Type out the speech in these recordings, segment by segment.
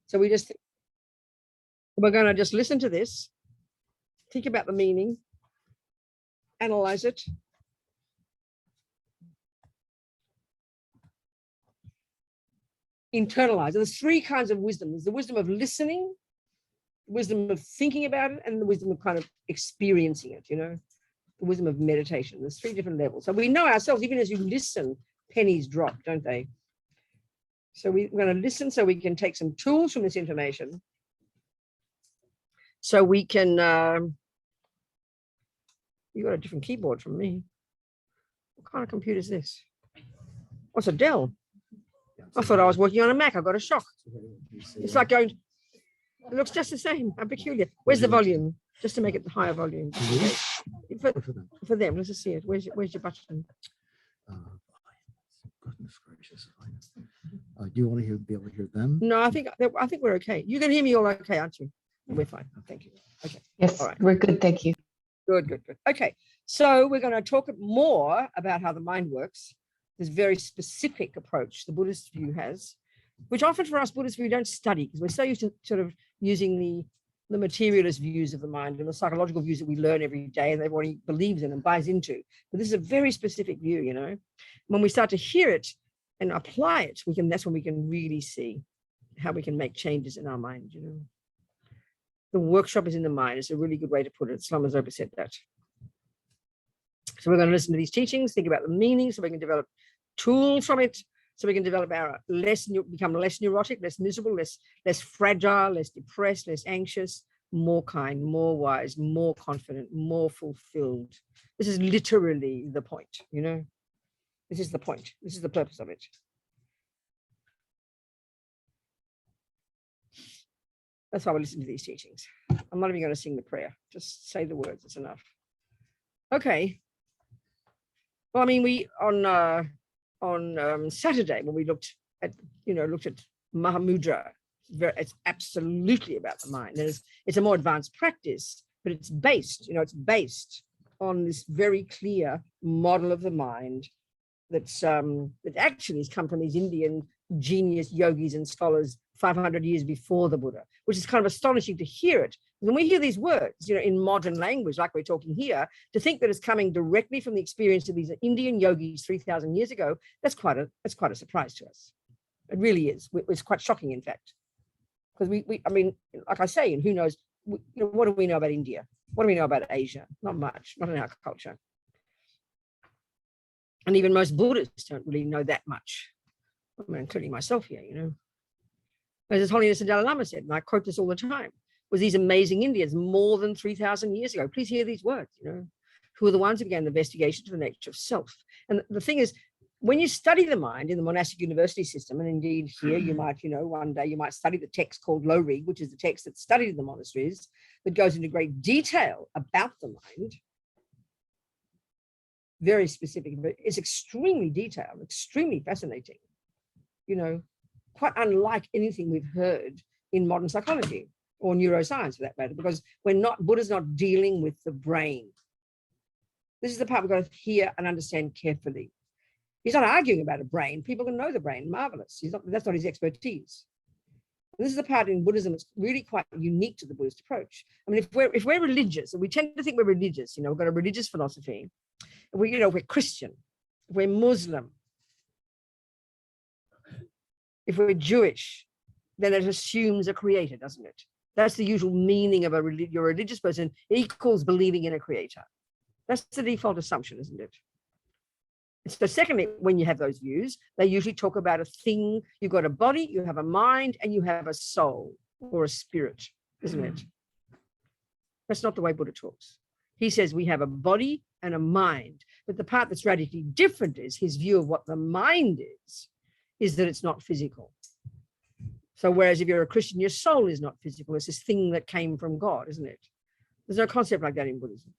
So we're going to just listen to this, think about the meaning, analyze it, internalize. There's three kinds of wisdom. There's the wisdom of listening, wisdom of thinking about it, and the wisdom of kind of experiencing it, the wisdom of meditation. There's three different levels. So we know ourselves, even as you listen, pennies drop, don't they? So we're going to listen so we can take some tools from this information. So we can, you got a different keyboard from me. What kind of computer is this? What's a Dell? I thought I was working on a Mac. I got a shock. It's like going, it looks just the same. How peculiar. Where's the volume? Just to make it the higher volume. Okay. For them, let's just see it. Where's your button? Goodness gracious. Do you want to be able to hear them? No, I think we're okay. You can hear me all okay, aren't you? We're fine. Thank you. Okay. Yes, all right. We're good. Thank you. Good. Okay. So we're going to talk more about how the mind works. This very specific approach the Buddhist view has, which often for us Buddhists we don't study because we're so used to sort of using the materialist views of the mind and the psychological views that we learn every day and everybody believes in and buys into. But this is a very specific view, When we start to hear it and apply it, that's when we can really see how we can make changes in our mind, The workshop is in the mind. It's a really good way to put it. Slama Zopa said that. So we're going to listen to these teachings, think about the meaning so we can develop tools from it, so we can develop become less neurotic, less miserable, less fragile, less depressed, less anxious, more kind, more wise, more confident, more fulfilled. This is literally the point, This is the point. This is the purpose of it. That's why we listen to these teachings. I'm not even going to sing the prayer. Just say the words. It's enough. Okay. Well, I mean, we on Saturday when we looked at Mahamudra, it's absolutely about the mind. And it's a more advanced practice, but it's based on this very clear model of the mind that actually has come from these Indian genius yogis and scholars 500 years before the Buddha, which is kind of astonishing to hear it. When we hear these words, in modern language, like we're talking here, to think that it's coming directly from the experience of these Indian yogis 3,000 years ago, that's quite a surprise to us. It really is. It's quite shocking, in fact, because I mean, like I say, and who knows, what do we know about India? What do we know about Asia? Not much, not in our culture. And even most Buddhists don't really know that much. I mean, including myself here, As His Holiness the Dalai Lama said, and I quote this all the time, was these amazing Indians more than 3,000 years ago. Please hear these words, who are the ones who began the investigation to the nature of self. And the thing is, when you study the mind in the monastic university system, and indeed here you might, one day you might study the text called Loudou, which is the text that's studied in the monasteries, that goes into great detail about the mind. Very specific, but it's extremely detailed, extremely fascinating, quite unlike anything we've heard in modern psychology or neuroscience for that matter, because Buddha's not dealing with the brain. This is the part we've got to hear and understand carefully. He's not arguing about a brain. People can know the brain, marvelous. That's not his expertise. And this is the part in Buddhism that's really quite unique to the Buddhist approach. I mean, if we're religious, and we tend to think we're religious, we've got a religious philosophy, we're Christian, if we're Muslim, if we're Jewish, then it assumes a creator, doesn't it? That's the usual meaning of you're a religious person equals believing in a creator. That's the default assumption, isn't it? So secondly, when you have those views, they usually talk about a thing. You've got a body, you have a mind, and you have a soul or a spirit, isn't it? That's not the way Buddha talks. He says we have a body and a mind, but the part that's radically different is his view of what the mind is that it's not physical. So whereas if you're a Christian, your soul is not physical. It's this thing that came from God, isn't it? There's no concept like that in Buddhism.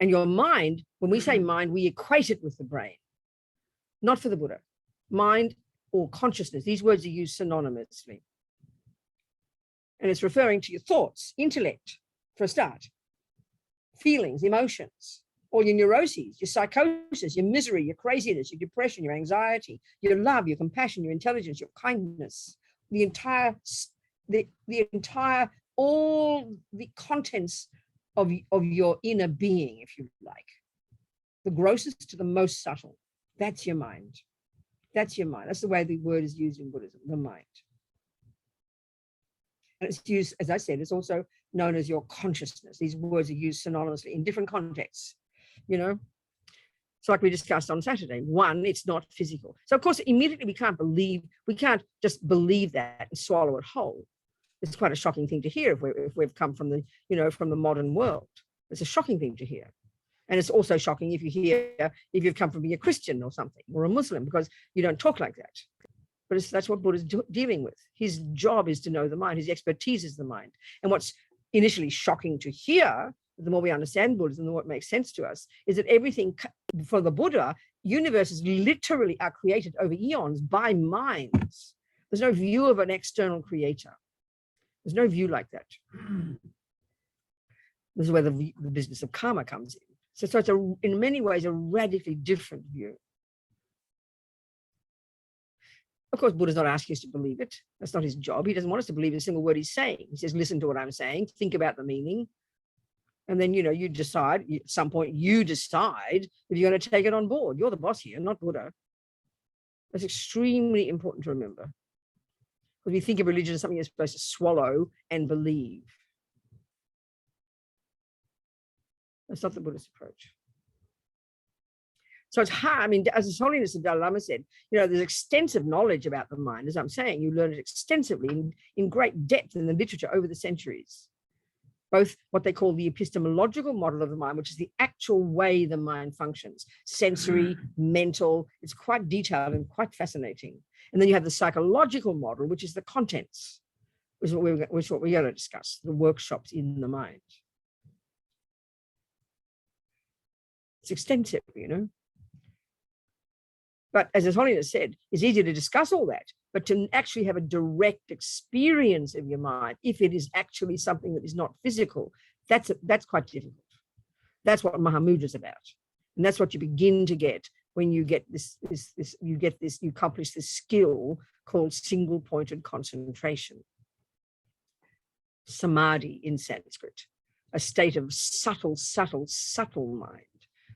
And your mind, when we say mind, we equate it with the brain, not for the Buddha. Mind or consciousness, these words are used synonymously. And it's referring to your thoughts, intellect, for a start, feelings, emotions, all your neuroses, your psychosis, your misery, your craziness, your depression, your anxiety, your love, your compassion, your intelligence, your kindness, the entire, all the contents of your inner being, if you like, the grossest to the most subtle. That's your mind. That's your mind. That's the way the word is used in Buddhism, the mind. And it's used, as I said, it's also known as your consciousness. These words are used synonymously in different contexts, you know. It's like we discussed on Saturday. One, it's not physical. So of course, immediately we can't just believe that and swallow it whole. It's quite a shocking thing to hear if we've come from the, you know, from the modern world. It's a shocking thing to hear. And it's also shocking if you've come from being a Christian or something, or a Muslim, because you don't talk like that. But that's what Buddha's dealing with. His job is to know the mind. His expertise is the mind. And what's initially shocking to hear, the more we understand Buddhism, the more it makes sense to us, is that everything, for the Buddha, universes literally are created over eons by minds. There's no view of an external creator. There's no view like that. This is where the business of karma comes in. So it's in many ways a radically different view. Of course, Buddha's not asking us to believe it. That's not his job. He doesn't want us to believe a single word he's saying. He says, listen to what I'm saying, think about the meaning. And then, you know, you decide, at some point, you decide if you're going to take it on board. You're the boss here, not Buddha. That's extremely important to remember. Because we think of religion as something you're supposed to swallow and believe. That's not the Buddhist approach. So it's hard. I mean, as His Holiness the Dalai Lama said, you know, there's extensive knowledge about the mind. As I'm saying, you learn it extensively in great depth in the literature over the centuries. Both what they call the epistemological model of the mind, which is the actual way the mind functions, sensory, mental. It's quite detailed and quite fascinating. And then you have the psychological model, which is the contents, which is what we're going to discuss, the workshops in the mind. It's extensive, you know. But as His Holiness said, it's easy to discuss all that, but to actually have a direct experience of your mind, if it is actually something that is not physical, that's quite difficult. That's what Mahamudra is about. And that's what you begin to get when you get you accomplish this skill called single-pointed concentration. Samadhi in Sanskrit, a state of subtle mind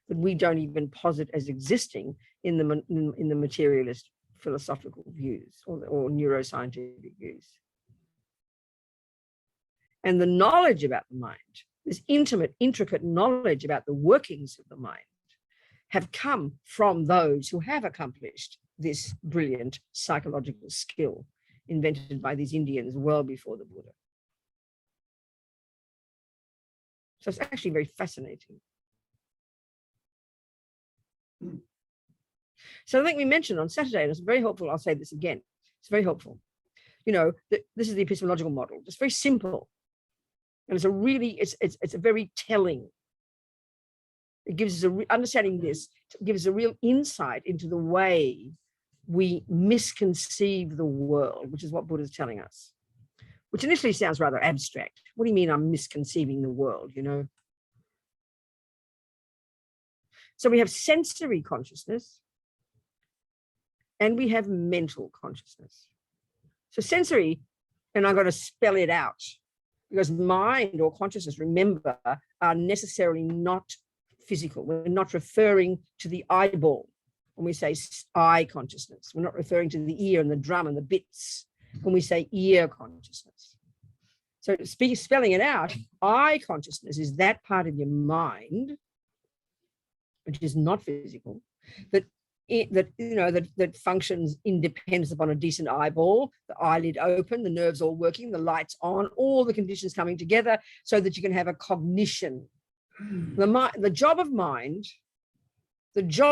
that we don't even posit as existing in the materialist philosophical views or neuroscientific views. And the knowledge about the mind, this intimate, intricate knowledge about the workings of the mind, have come from those who have accomplished this brilliant psychological skill invented by these Indians well before the Buddha. So it's actually very fascinating. So I think we mentioned on Saturday, and it's very helpful, I'll say this again, it's very helpful. You know, this is the epistemological model. It's very simple. And it's a really, it's a very telling. It gives us understanding this, gives us a real insight into the way we misconceive the world, which is what Buddha is telling us, which initially sounds rather abstract. What do you mean I'm misconceiving the world, you know? So we have sensory consciousness and we have mental consciousness. So sensory, and I'm going to spell it out because mind or consciousness, remember, are necessarily not physical. We're not referring to the eyeball when we say eye consciousness. We're not referring to the ear and the drum and the bits when we say ear consciousness. So spelling it out, eye consciousness is that part of your mind which is not physical, that functions independent upon a decent eyeball, the eyelid open, the nerves all working, the lights on, all the conditions coming together so that you can have a cognition. The job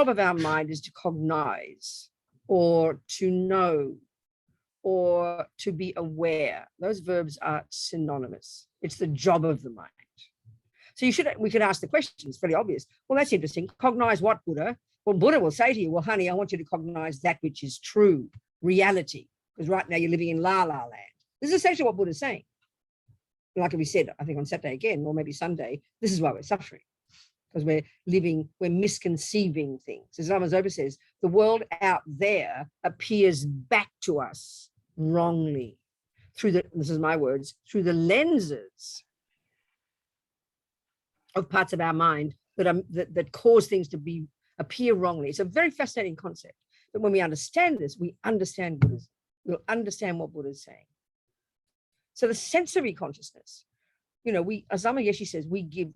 of our mind is to cognize or to know or to be aware. Those verbs are synonymous. It's the job of the mind. So we could ask the question, it's very obvious. Well, that's interesting. Cognize what, Buddha? Well, Buddha will say to you, well, honey, I want you to cognize that which is true, reality, because right now you're living in la la land. This is essentially what Buddha's saying. Like we said, I think on Saturday again, or maybe Sunday, this is why we're suffering. because we're misconceiving things. As Lama Zopa says, the world out there appears back to us wrongly through this is my words, through the lenses of parts of our mind that cause things to appear wrongly. It's a very fascinating concept. But when we understand this, we understand Buddhism. We'll understand what Buddha is saying. So the sensory consciousness, as Lama Yeshe says, we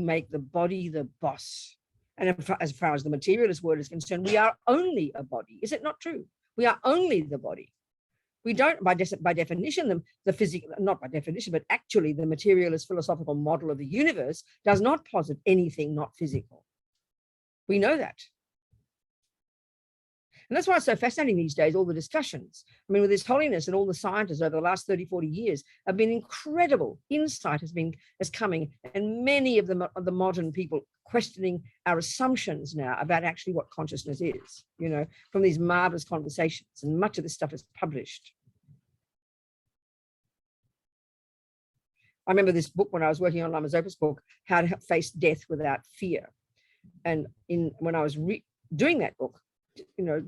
make the body the boss. And as far as the materialist world is concerned, we are only a body. Is it not true? We are only the body. We don't, by definition, the physical, not by definition, but actually the materialist philosophical model of the universe does not posit anything not physical. We know that. And that's why it's so fascinating these days, all the discussions. I mean, with His Holiness and all the scientists over the last 30, 40 years have been incredible. Insight is coming, and many of the modern people questioning our assumptions now about actually what consciousness is, from these marvelous conversations, and much of this stuff is published. I remember this book when I was working on Lama Zopa's book, How to Face Death Without Fear. And when I was doing that book,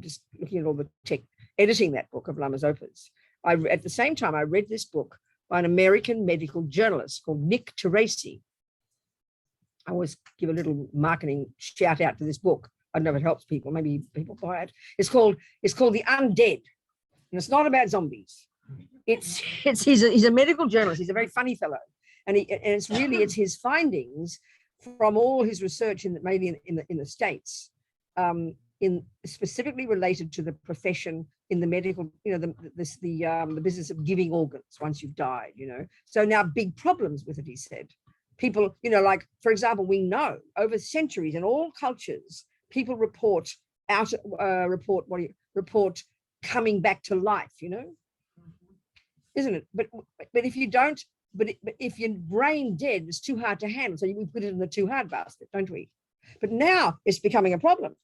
just looking at all the tech, editing that book of Lama Zopa's, at the same time, I read this book by an American medical journalist called Nick Teresi. I always give a little marketing shout out to this book. I don't know if it helps people. Maybe people buy it. It's called The Undead, and it's not about zombies. He's a medical journalist. He's a very funny fellow, and it's his findings from all his research mainly in the States, specifically related to the profession in the medical, the business of giving organs once you've died. So now big problems with it, he said. People, like, for example, we know over centuries in all cultures, people report coming back to life, isn't it? But if you don't, but if you're brain dead, it's too hard to handle. So we put it in the too hard basket, don't we? But now it's becoming a problem.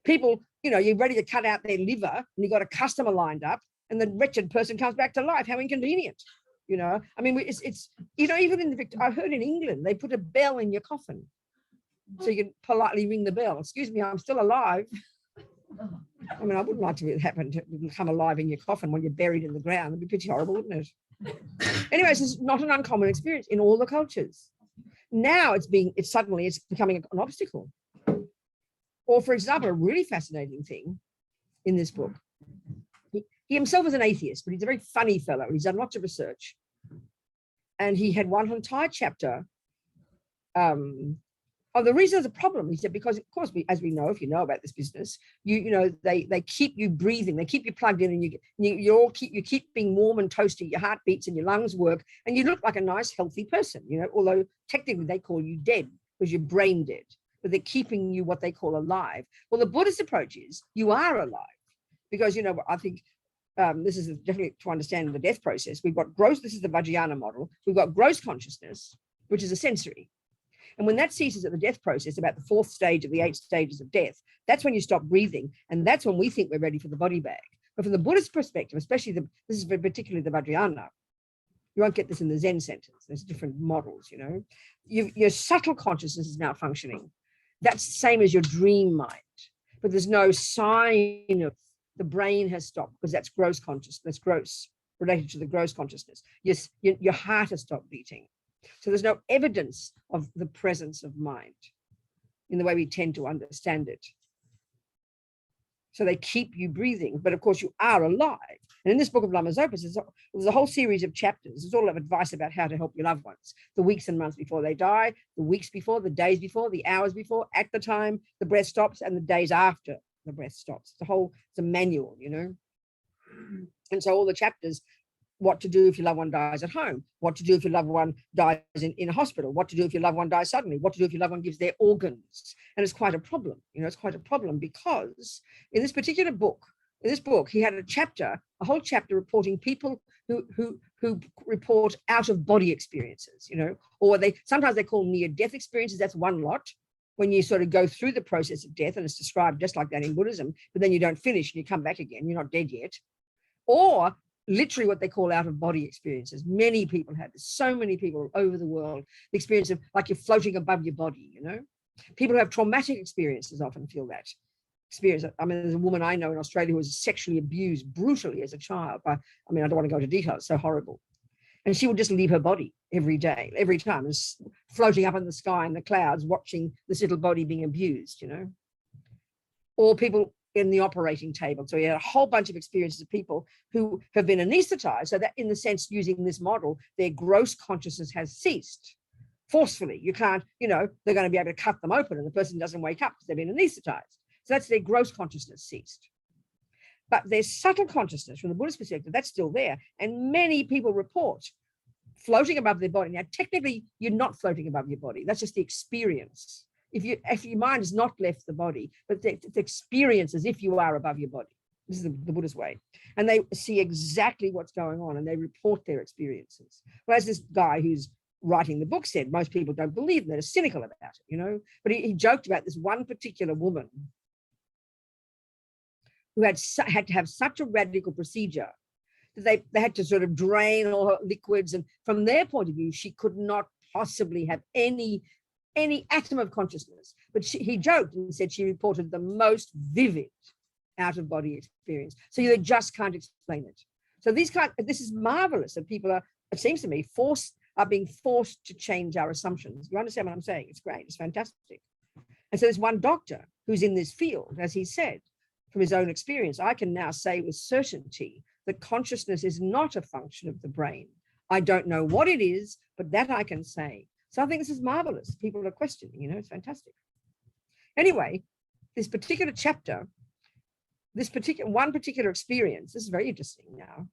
People, you're ready to cut out their liver and you've got a customer lined up and the wretched person comes back to life. How inconvenient. I mean, it's even I heard in England, they put a bell in your coffin so you can politely ring the bell. Excuse me, I'm still alive. I mean, I wouldn't like to happen to become alive in your coffin when you're buried in the ground. It'd be pretty horrible, wouldn't it? Anyways, it's not an uncommon experience in all the cultures. Now it's becoming an obstacle. Or, for example, a really fascinating thing in this book, he himself is an atheist, but he's a very funny fellow. He's done lots of research. And he had one entire chapter of the reason there's a problem. He said, because, of course, as we know, if you know about this business, they keep you breathing, they keep you plugged in, and you keep being warm and toasty, your heart beats and your lungs work, and you look like a nice, healthy person, although technically they call you dead because you're brain dead, but they're keeping you what they call alive. Well, the Buddhist approach is you are alive, because, I think, this is definitely to understand the death process. We've got this is the Vajrayana model. We've got gross consciousness, which is a sensory. And when that ceases at the death process, about the 4th stage of the 8 stages of death, that's when you stop breathing. And that's when we think we're ready for the body bag. But from the Buddhist perspective, especially this is particularly the Vajrayana, you won't get this in the Zen centers. There's different models, Your subtle consciousness is now functioning. That's the same as your dream mind. But there's no sign of the brain has stopped, because that's gross consciousness. That's gross, related to the gross consciousness. Yes, your heart has stopped beating. So there's no evidence of the presence of mind in the way we tend to understand it. So they keep you breathing, but of course you are alive. And in this book of Lama Zopa's, there's a whole series of chapters. It's all of advice about how to help your loved ones. The weeks and months before they die, the weeks before, the days before, the hours before, at the time the breath stops, and the days after the breath stops. It's a manual, And so all the chapters, what to do if your loved one dies at home, what to do if your loved one dies in a hospital, what to do if your loved one dies suddenly, what to do if your loved one gives their organs. And it's quite a problem, it's quite a problem, because in this particular book, he had a whole chapter reporting people who report out of body experiences, or sometimes they call near-death experiences. That's one lot, when you sort of go through the process of death, and it's described just like that in Buddhism, but then you don't finish and you come back again, you're not dead yet. Or literally what they call out-of-body experiences. Many people have this. So many people all over the world, the experience of like you're floating above your body, People who have traumatic experiences often feel that experience. I mean, there's a woman I know in Australia who was sexually abused brutally as a child. But I mean, I don't want to go into detail. It's so horrible. And she would just leave her body every day, every time, and floating up in the sky in the clouds, watching this little body being abused, you know. Or people in the operating table. So we had a whole bunch of experiences of people who have been anesthetized. So that in the sense, using this model, their gross consciousness has ceased forcefully. You can't, you know, they're going to be able to cut them open and the person doesn't wake up because they've been anesthetized. So that's their gross consciousness ceased. But their subtle consciousness from the Buddhist perspective, that's still there. And many people report floating above their body. Now, technically, you're not floating above your body. That's just the experience. If your mind has not left the body, but the experience as if you are above your body. This is the Buddhist way. And they see exactly what's going on and they report their experiences. Well, as this guy who's writing the book said, most people don't believe them. They're cynical about it, you know. But he joked about this one particular woman who had to have such a radical procedure that they had to sort of drain all her liquids. And from their point of view, she could not possibly have any atom of consciousness. But he joked and said she reported the most vivid out-of-body experience. So you just can't explain it. So this is marvelous that people are, it seems to me, being forced to change our assumptions. You understand what I'm saying? It's great. It's fantastic. And so there's one doctor who's in this field, as he said, from his own experience, I can now say with certainty that consciousness is not a function of the brain. I don't know what it is, but that I can say. So I think this is marvelous. People are questioning, you know, it's fantastic. Anyway, this particular chapter, one particular experience, this is very interesting now.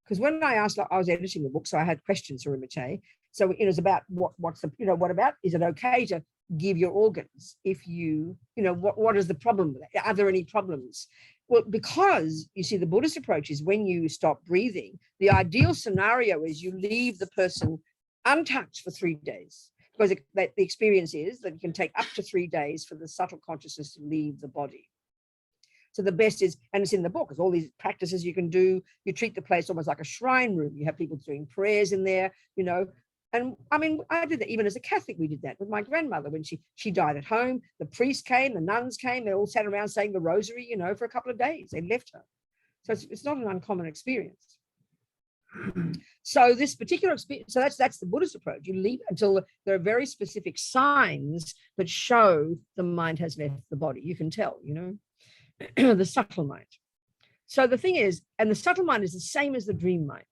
Because when I asked, I was editing the book, so I had questions for Rimate. So it was about what's the, you know, what about, is it okay to give your organs if you know, what is the problem? Are there any problems? Well, because you see, the Buddhist approach is when you stop breathing, the ideal scenario is you leave the person untouched for 3 days, because the experience is that it can take up to 3 days for the subtle consciousness to leave the body. So the best is, and it's in the book, there's all these practices you can do. You treat the place almost like a shrine room. You have people doing prayers in there, you know. And I mean, I did that even as a Catholic. We did that with my grandmother when she died at home. The priest came, the nuns came, they all sat around saying the rosary, you know, for a couple of days. They left her. So it's not an uncommon experience. So this particular experience, so that's the Buddhist approach. You leave until there are very specific signs that show the mind has left the body. You can tell, you know, the subtle mind. So the thing is, and the subtle mind is the same as the dream mind,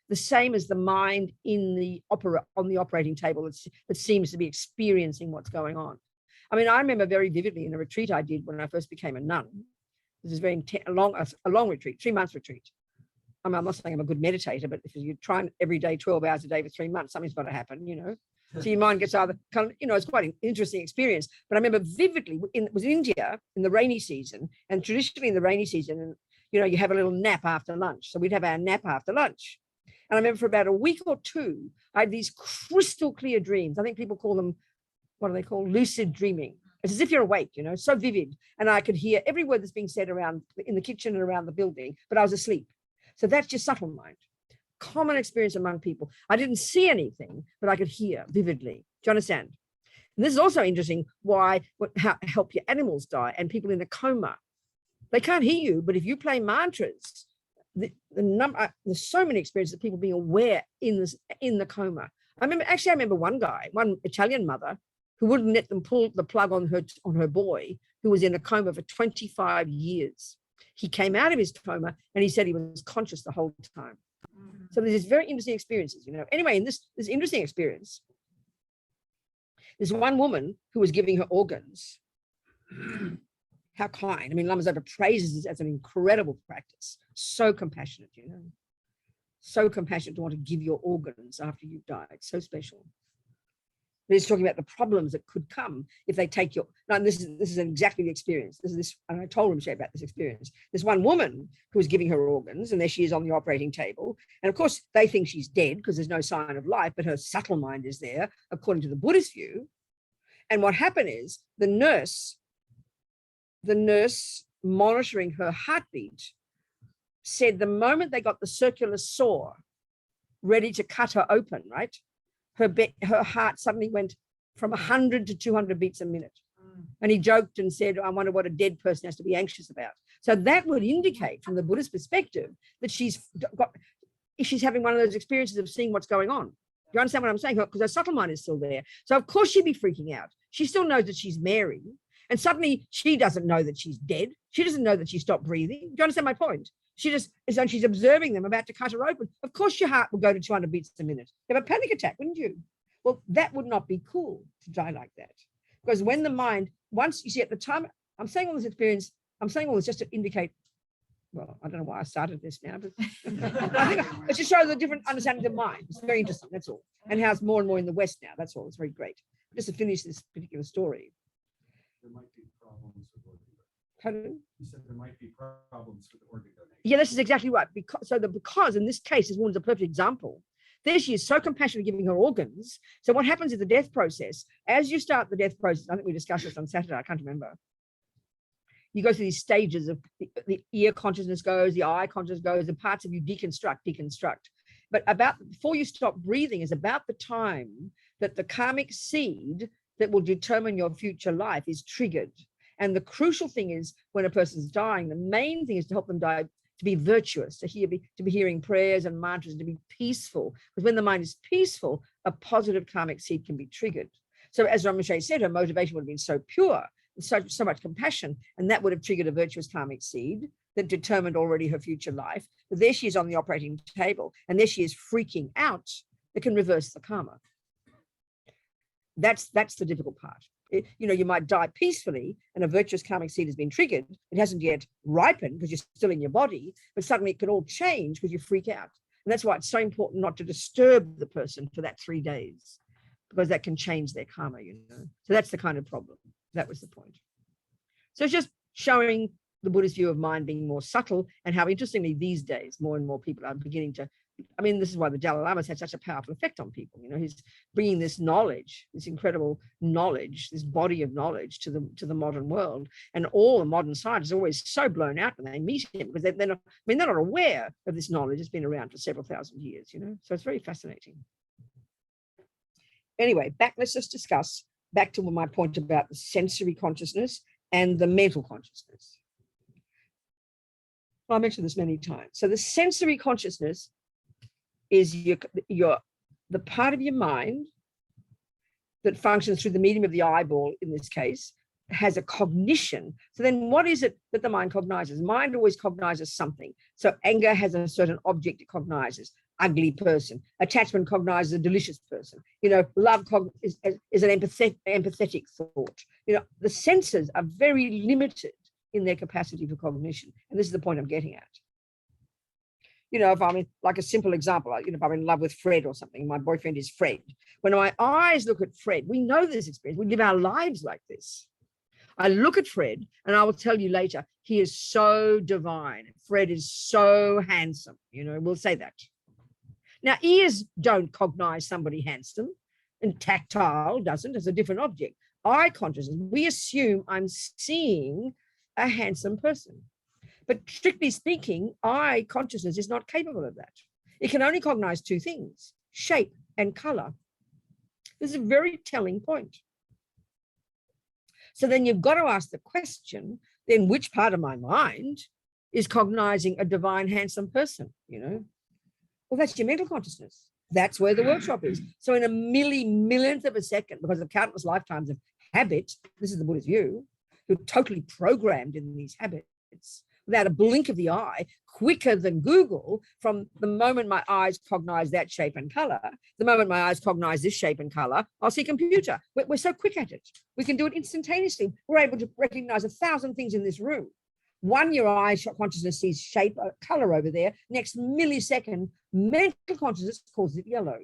the same as the mind on the operating table that seems to be experiencing what's going on. I mean, I remember very vividly in a retreat I did when I first became a nun. This is a long retreat, 3 months retreat. I mean, I'm not saying I'm a good meditator, but if you try every day, 12 hours a day for 3 months, something's got to happen, you know. So your mind gets either kind of, you know, it's quite an interesting experience. But I remember vividly, it was in India in the rainy season, and traditionally in the rainy season, you know, you have a little nap after lunch. So we'd have our nap after lunch. And I remember for about a week or two, I had these crystal clear dreams. I think people call them, what do they call? Lucid dreaming. It's as if you're awake, you know, so vivid. And I could hear every word that's being said around in the kitchen and around the building, but I was asleep. So that's your subtle mind. Common experience among people. I didn't see anything, but I could hear vividly. Do you understand? And this is also interesting how help your animals die and people in a coma. They can't hear you, but if you play mantras, there's so many experiences of people being aware in the coma. I remember one Italian mother who wouldn't let them pull the plug on her boy who was in a coma for 25 years. He came out of his coma and he said he was conscious the whole time. So there's very interesting experiences, you know. Anyway, in this interesting experience, there's one woman who was giving her organs. How kind. I mean, Lama Zopa praises it as an incredible practice. So compassionate, you know. So compassionate to want to give your organs after you've died. So special. But he's talking about the problems that could come if they take your. Now, this is exactly the experience. And I told him about this experience. There's one woman who was giving her organs, and there she is on the operating table. And of course, they think she's dead because there's no sign of life, but her subtle mind is there, according to the Buddhist view. And what happened is the nurse monitoring her heartbeat said the moment they got the circular saw ready to cut her open, right? Her heart suddenly went from 100 to 200 beats a minute. And he joked and said, I wonder what a dead person has to be anxious about. So that would indicate from the Buddhist perspective that she's having one of those experiences of seeing what's going on. Do you understand what I'm saying? Because her subtle mind is still there. So of course she'd be freaking out. She still knows that she's Mary. And suddenly she doesn't know that she's dead. She doesn't know that she stopped breathing. Do you understand my point? She just, as though she's observing them about to cut her open. Of course your heart will go to 200 beats a minute. You have a panic attack, wouldn't you? Well, that would not be cool to die like that. Because when the mind, once you see at the time, I'm saying all this experience, I'm saying all this just to indicate, well, I don't know why I started this now, but I think it's to show the different understanding of mind. It's very interesting, that's all. And how it's more and more in the West now, that's all. It's very great. Just to finish this particular story. There might be problems with organ donation. Pardon? You said there might be problems with organ donation. Yeah, this is exactly right. Because in this case, this woman's a perfect example. There she is, so compassionate giving her organs. So what happens in the death process, as you start the death process, I think we discussed this on Saturday, I can't remember. You go through these stages of the ear consciousness goes, the eye consciousness goes, the parts of you deconstruct. But before you stop breathing is about the time that the karmic seed that will determine your future life is triggered. And the crucial thing is when a person's dying, the main thing is to help them die, to be virtuous, to be hearing prayers and mantras, and to be peaceful. Because when the mind is peaceful, a positive karmic seed can be triggered. So as Ramashay said, her motivation would have been so pure, so much compassion, and that would have triggered a virtuous karmic seed that determined already her future life. But there she is on the operating table, and there she is freaking out. It can reverse the karma. That's the difficult part. You might die peacefully and a virtuous karmic seed has been triggered. It hasn't yet ripened because you're still in your body, but suddenly it can all change because you freak out. And that's why it's so important not to disturb the person for that 3 days, because that can change their karma, So that's the kind of problem. That was the point. So it's just showing the Buddhist view of mind being more subtle, and how interestingly these days, more and more people are beginning to, this is why the Dalai Lama's had such a powerful effect on people. He's bringing this knowledge, this incredible knowledge, this body of knowledge to the modern world. And all the modern scientists are always so blown out when they meet him, because they're not aware of this knowledge. It's been around for several thousand years, So it's very fascinating. Anyway, let's just discuss back to my point about the sensory consciousness and the mental consciousness. Well, I mentioned this many times. So the sensory consciousness is the part of your mind that functions through the medium of the eyeball, in this case, has a cognition. So then what is it that the mind cognizes? Mind always cognizes something. So anger has a certain object it cognizes, ugly person. Attachment cognizes a delicious person. Love is an empathetic thought. The senses are very limited in their capacity for cognition. And this is the point I'm getting at. If I'm like a simple example, if I'm in love with Fred or something, my boyfriend is Fred. When my eyes look at Fred, we know this experience. We live our lives like this. I look at Fred and I will tell you later, he is so divine. Fred is so handsome. We'll say that. Now, ears don't cognize somebody handsome, and tactile doesn't. It's a different object. Eye consciousness, we assume I'm seeing a handsome person. But strictly speaking, eye consciousness is not capable of that. It can only cognize two things, shape and color. This is a very telling point. So then you've got to ask the question, then which part of my mind is cognizing a divine, handsome person, Well, that's your mental consciousness. That's where the workshop is. So in a millionth of a second, because of countless lifetimes of habit, this is the Buddhist view, you're totally programmed in these habits, without a blink of the eye, quicker than Google, from the moment my eyes cognize that shape and color, the moment my eyes cognize this shape and color, I'll see computer. We're so quick at it. We can do it instantaneously. We're able to recognize 1,000 things in this room. One, your eye consciousness sees shape, color over there. Next millisecond, mental consciousness calls it yellow.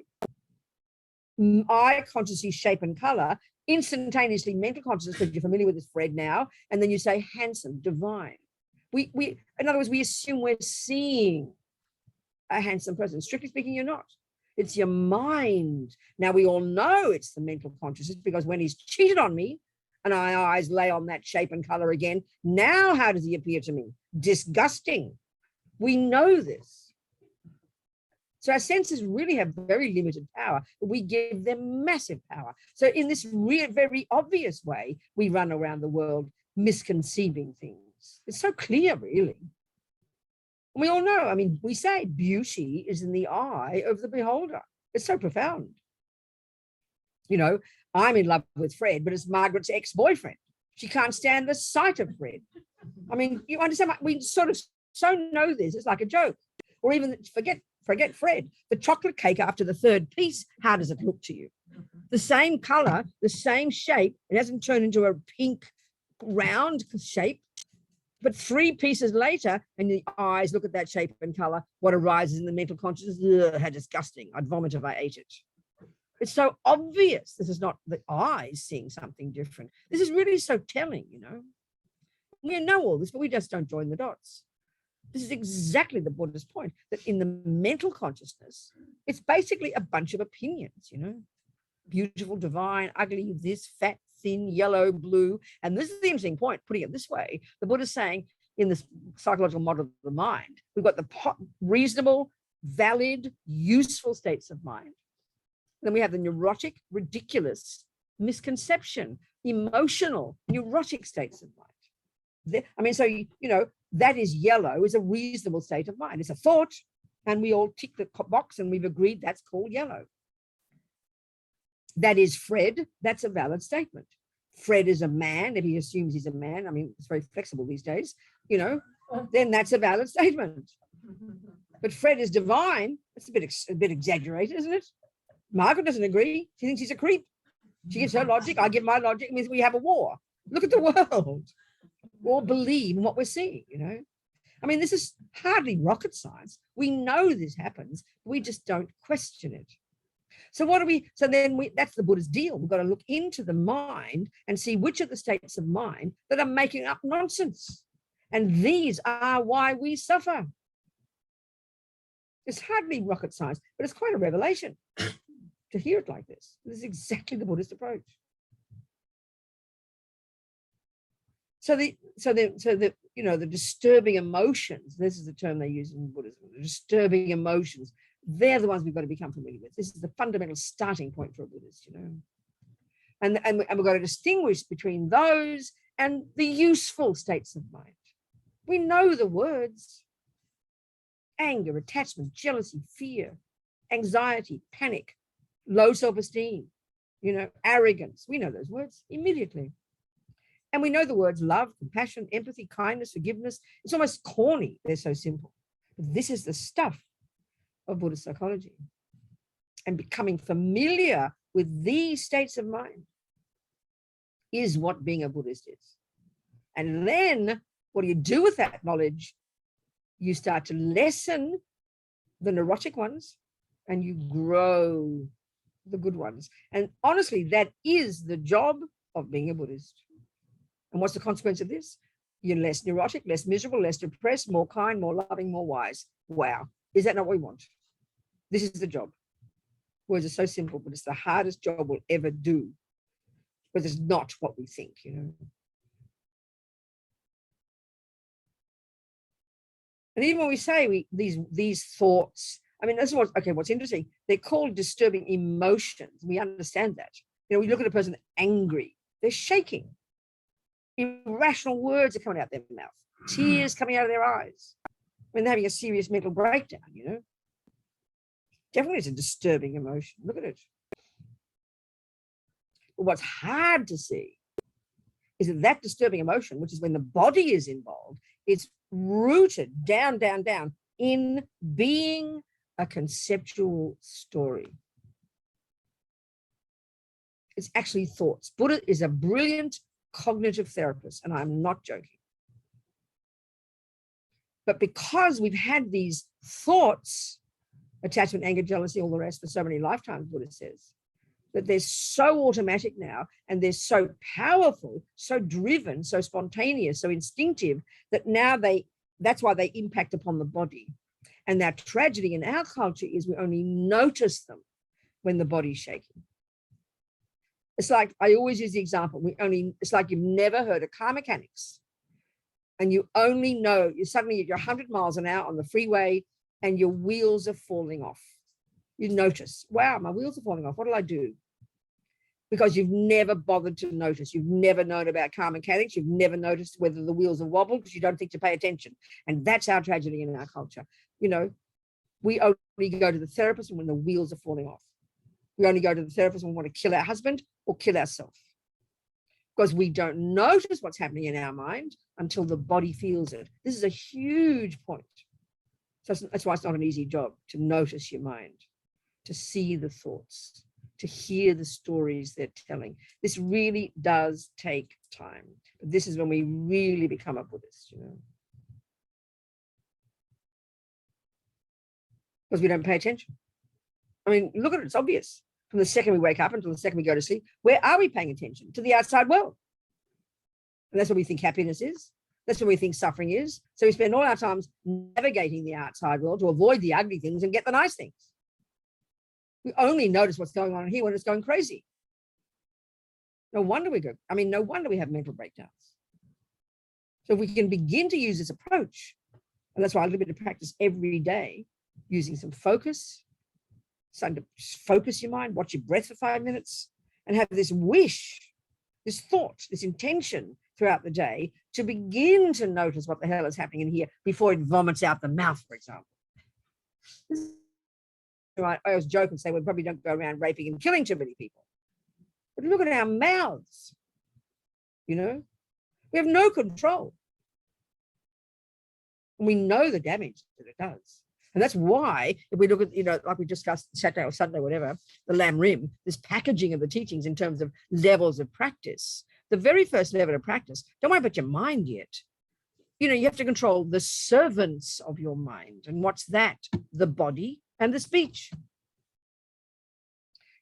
Eye consciousness sees shape and color. Instantaneously, mental consciousness, because you're familiar with this Fred now, and then you say handsome, divine. In other words, we assume we're seeing a handsome person. Strictly speaking, you're not. It's your mind. Now, we all know it's the mental consciousness, because when he's cheated on me and my eyes lay on that shape and color again, now how does he appear to me? Disgusting. We know this. So our senses really have very limited power, but we give them massive power. So in this very obvious way, we run around the world misconceiving things. It's so clear, really. And we all know, I mean, we say beauty is in the eye of the beholder. It's so profound. You know, I'm in love with Fred, but it's Margaret's ex-boyfriend. She can't stand the sight of Fred. I mean, you understand, we sort of so know this, it's like a joke. Or even forget Fred, the chocolate cake after the third piece, how does it look to you? The same color, the same shape, it hasn't turned into a pink round shape, but 3 pieces later, and the eyes look at that shape and color, what arises in the mental consciousness, ugh, how disgusting, I'd vomit if I ate it. It's so obvious. This is not the eyes seeing something different. This is really so telling, you know. We know all this, but we just don't join the dots. This is exactly the Buddhist point, that in the mental consciousness, it's basically a bunch of opinions, you know. Beautiful, divine, ugly, this, fat, thin, yellow, blue. And this is the interesting point, putting it this way. The Buddha is saying in this psychological model of the mind, we've got the reasonable, valid, useful states of mind. Then we have the neurotic, ridiculous, misconception, emotional, neurotic states of mind. I mean, so, you know, that is yellow is a reasonable state of mind. It's a thought, and we all tick the box and we've agreed that's called yellow. That is Fred, that's a valid statement. Fred is a man, if he assumes he's a man, I mean, it's very flexible these days, you know, then that's a valid statement. But Fred is divine, it's a bit exaggerated, isn't it? Margaret doesn't agree. She thinks he's a creep. She gives her logic, I give my logic, it means we have a war. Look at the world. We all believe in what we're seeing, you know. I mean, this is hardly rocket science. We know this happens, we just don't question it. So that's the Buddha's deal. We've got to look into the mind and see which are the states of mind that are making up nonsense. And these are why we suffer. It's hardly rocket science, but it's quite a revelation to hear it like this. This is exactly the Buddhist approach. So the you know, the disturbing emotions, this is the term they use in Buddhism, the disturbing emotions, they're the ones we've got to become familiar with. This is the fundamental starting point for a Buddhist, you know. And we've got to distinguish between those and the useful states of mind. We know the words: anger, attachment, jealousy, fear, anxiety, panic, low self-esteem, you know, arrogance. We know those words immediately. And we know the words love, compassion, empathy, kindness, forgiveness. It's almost corny. They're so simple. But this is the stuff of Buddhist psychology. And becoming familiar with these states of mind is what being a Buddhist is. And then what do you do with that knowledge? You start to lessen the neurotic ones and you grow the good ones. And honestly, that is the job of being a Buddhist. And what's the consequence of this? You're less neurotic, less miserable, less depressed, more kind, more loving, more wise. Wow. Is that not what we want? This is the job. Words are so simple, but it's the hardest job we'll ever do. But it's not what we think, you know. And even when we say these thoughts, I mean, this is what's interesting. They're called disturbing emotions. We understand that. You know, we look at a person angry, they're shaking. Irrational words are coming out their mouth, tears coming out of their eyes. When they're having a serious mental breakdown, you know. Definitely it's a disturbing emotion. Look at it. But what's hard to see is that disturbing emotion, which is when the body is involved, it's rooted down in being a conceptual story. It's actually thoughts. Buddha is a brilliant cognitive therapist, and I'm not joking. But because we've had these thoughts, attachment, anger, jealousy, all the rest, for so many lifetimes, Buddha says, that they're so automatic now, and they're so powerful, so driven, so spontaneous, so instinctive, that now that's why they impact upon the body. And that tragedy in our culture is we only notice them when the body's shaking. It's like, I always use the example, it's like you've never heard of car mechanics. And you only know, you're 100 miles an hour on the freeway and your wheels are falling off. You notice, wow, my wheels are falling off. What do I do? Because you've never bothered to notice. You've never known about car mechanics. You've never noticed whether the wheels are wobbled because you don't think to pay attention. And that's our tragedy in our culture. You know, we only go to the therapist when the wheels are falling off. We only go to the therapist when we want to kill our husband or kill ourselves. Because we don't notice what's happening in our mind until the body feels it. This is a huge point. So that's why it's not an easy job to notice your mind, to see the thoughts, to hear the stories they're telling. This really does take time. But this is when we really become a Buddhist, you know. Because we don't pay attention. I mean, look at it, it's obvious. From the second we wake up until the second we go to sleep, where are we paying attention? To the outside world. And that's what we think happiness is. That's what we think suffering is. So we spend all our time navigating the outside world to avoid the ugly things and get the nice things. We only notice what's going on here when it's going crazy. No wonder no wonder we have mental breakdowns. So if we can begin to use this approach, and that's why I do a bit of practice every day, using some focus, starting to focus your mind, watch your breath for 5 minutes, and have this wish, this thought, this intention throughout the day to begin to notice what the hell is happening in here before it vomits out the mouth, for example. I always joke and say we probably don't go around raping and killing too many people. But look at our mouths, you know? We have no control. And we know the damage that it does. And that's why, if we look at, you know, like we discussed Saturday or Sunday, whatever, the Lam Rim, this packaging of the teachings in terms of levels of practice, the very first level of practice, don't worry about your mind yet. You know, you have to control the servants of your mind. And what's that? The body and the speech.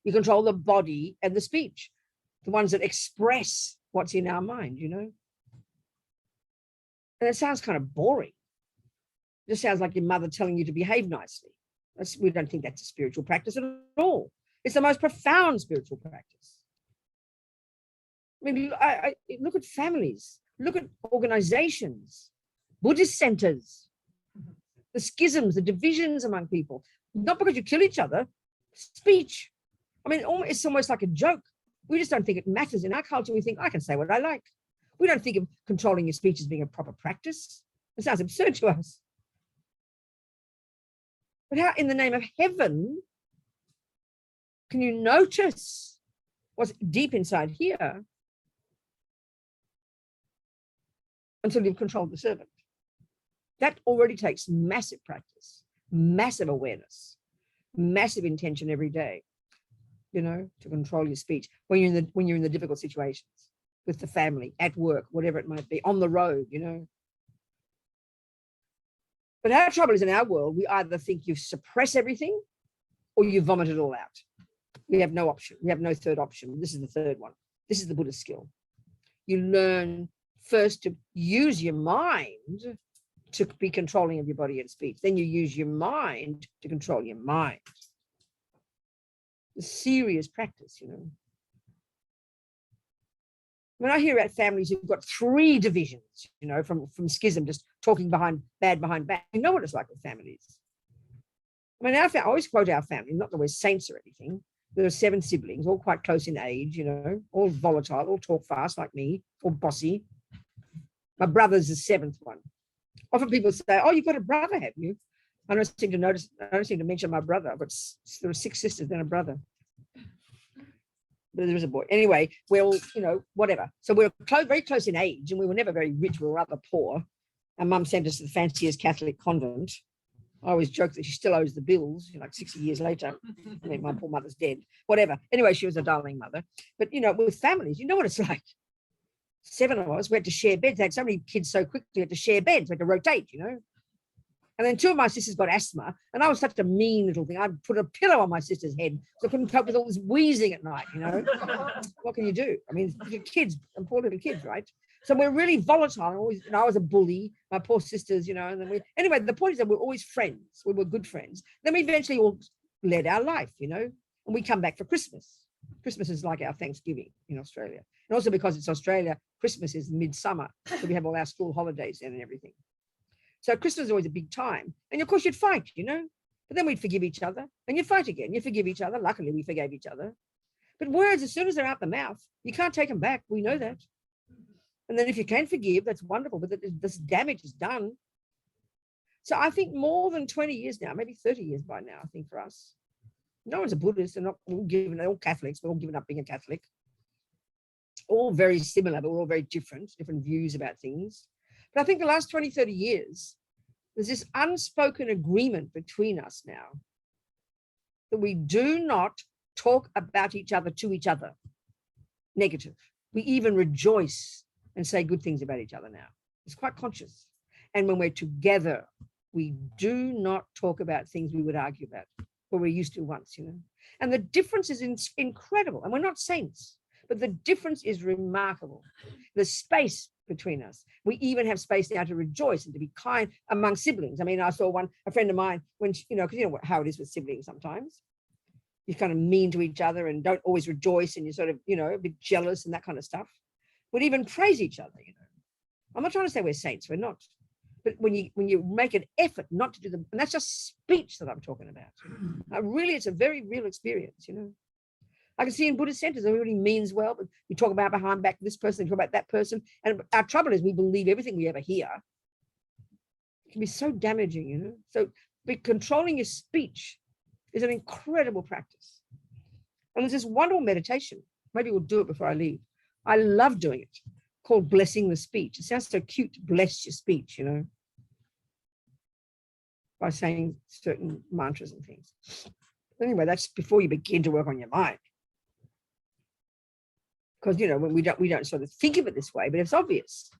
You control the body and the speech, the ones that express what's in our mind, you know. And it sounds kind of boring. It just sounds like your mother telling you to behave nicely. We don't think that's a spiritual practice at all. It's the most profound spiritual practice. I mean, I look at families, look at organizations, Buddhist centers, the schisms, the divisions among people, not because you kill each other, speech. I mean, it's almost like a joke. We just don't think it matters. In our culture, we think, I can say what I like. We don't think of controlling your speech as being a proper practice. It sounds absurd to us. But how in the name of heaven can you notice what's deep inside here until you've controlled the servant? That already takes massive practice, massive awareness, massive intention every day, you know, to control your speech when you're in the difficult situations with the family, at work, whatever it might be, on the road, you know. But our trouble is in our world, we either think you suppress everything or you vomit it all out. We have no option. We have no third option. This is the third one. This is the Buddhist skill. You learn first to use your mind to be controlling of your body and speech. Then you use your mind to control your mind. It's serious practice, you know. When I hear about families who've got 3 divisions, you know, from schism, just talking behind bad, you know what it's like with families. I mean, I always quote our family, not that we're saints or anything. There are 7 siblings, all quite close in age, you know, all volatile, all talk fast like me, all bossy. My brother's the 7th one. Often people say, oh, you've got a brother, have you? I don't seem to mention my brother, but there are 6 sisters and a brother. But there is a boy. Anyway, we're all, you know, whatever. So we're very close in age, and we were never very rich. We were rather poor. Our mum sent us to the fanciest Catholic convent. I always joke that she still owes the bills, you know, like 60 years later. I mean, my poor mother's dead. Whatever. Anyway, she was a darling mother. But, you know, with families, you know what it's like. 7 of us, we had to share beds. They had so many kids so quickly, we had to share beds. We had to rotate, you know. And then 2 of my sisters got asthma, and I was such a mean little thing. I'd put a pillow on my sister's head so I couldn't cope with all this wheezing at night, you know. What can you do? I mean, kids, and poor little kids, right? So we're really volatile. And I was a bully, my poor sisters, you know. And then anyway, the point is that we're always friends. We were good friends. Then we eventually all led our life, you know. And we come back for Christmas. Christmas is like our Thanksgiving in Australia. And also because it's Australia, Christmas is midsummer. So we have all our school holidays then and everything. So Christmas is always a big time. And of course you'd fight, you know. But then we'd forgive each other and you'd fight again. You forgive each other. Luckily, we forgave each other. But words, as soon as they're out the mouth, you can't take them back. We know that. And then if you can forgive, that's wonderful. But this damage is done. So I think more than 20 years now, maybe 30 years by now, I think for us. No one's a Buddhist. They're not all given, they're all Catholics. We're all given up being a Catholic. All very similar, but we're all very different views about things. But I think the last 20, 30 years, there's this unspoken agreement between us now that we do not talk about each other to each other negative. We even rejoice and say good things about each other now. It's quite conscious. And when we're together, we do not talk about things we would argue about, or we used to once, you know. And the difference is incredible. And we're not saints, but the difference is remarkable. The space between us. We even have space now to rejoice and to be kind among siblings. I mean, I saw a friend of mine, when she, you know, because you know how it is with siblings sometimes. You're kind of mean to each other and don't always rejoice, and you're sort of, you know, a bit jealous and that kind of stuff. Would even praise each other, you know. I'm not trying to say we're saints, we're not. But when you make an effort not to do them, and that's just speech that I'm talking about. Really, it's a very real experience, you know. I can see in Buddhist centers, everybody means well, but you talk about behind back this person, you talk about that person. And our trouble is we believe everything we ever hear. It can be so damaging, you know. So controlling your speech is an incredible practice. And there's this wonderful meditation. Maybe we'll do it before I leave. I love doing it, called blessing the speech. It sounds so cute to bless your speech, you know, by saying certain mantras and things. Anyway, that's before you begin to work on your mind. Because, you know, when we don't sort of think of it this way, but it's obvious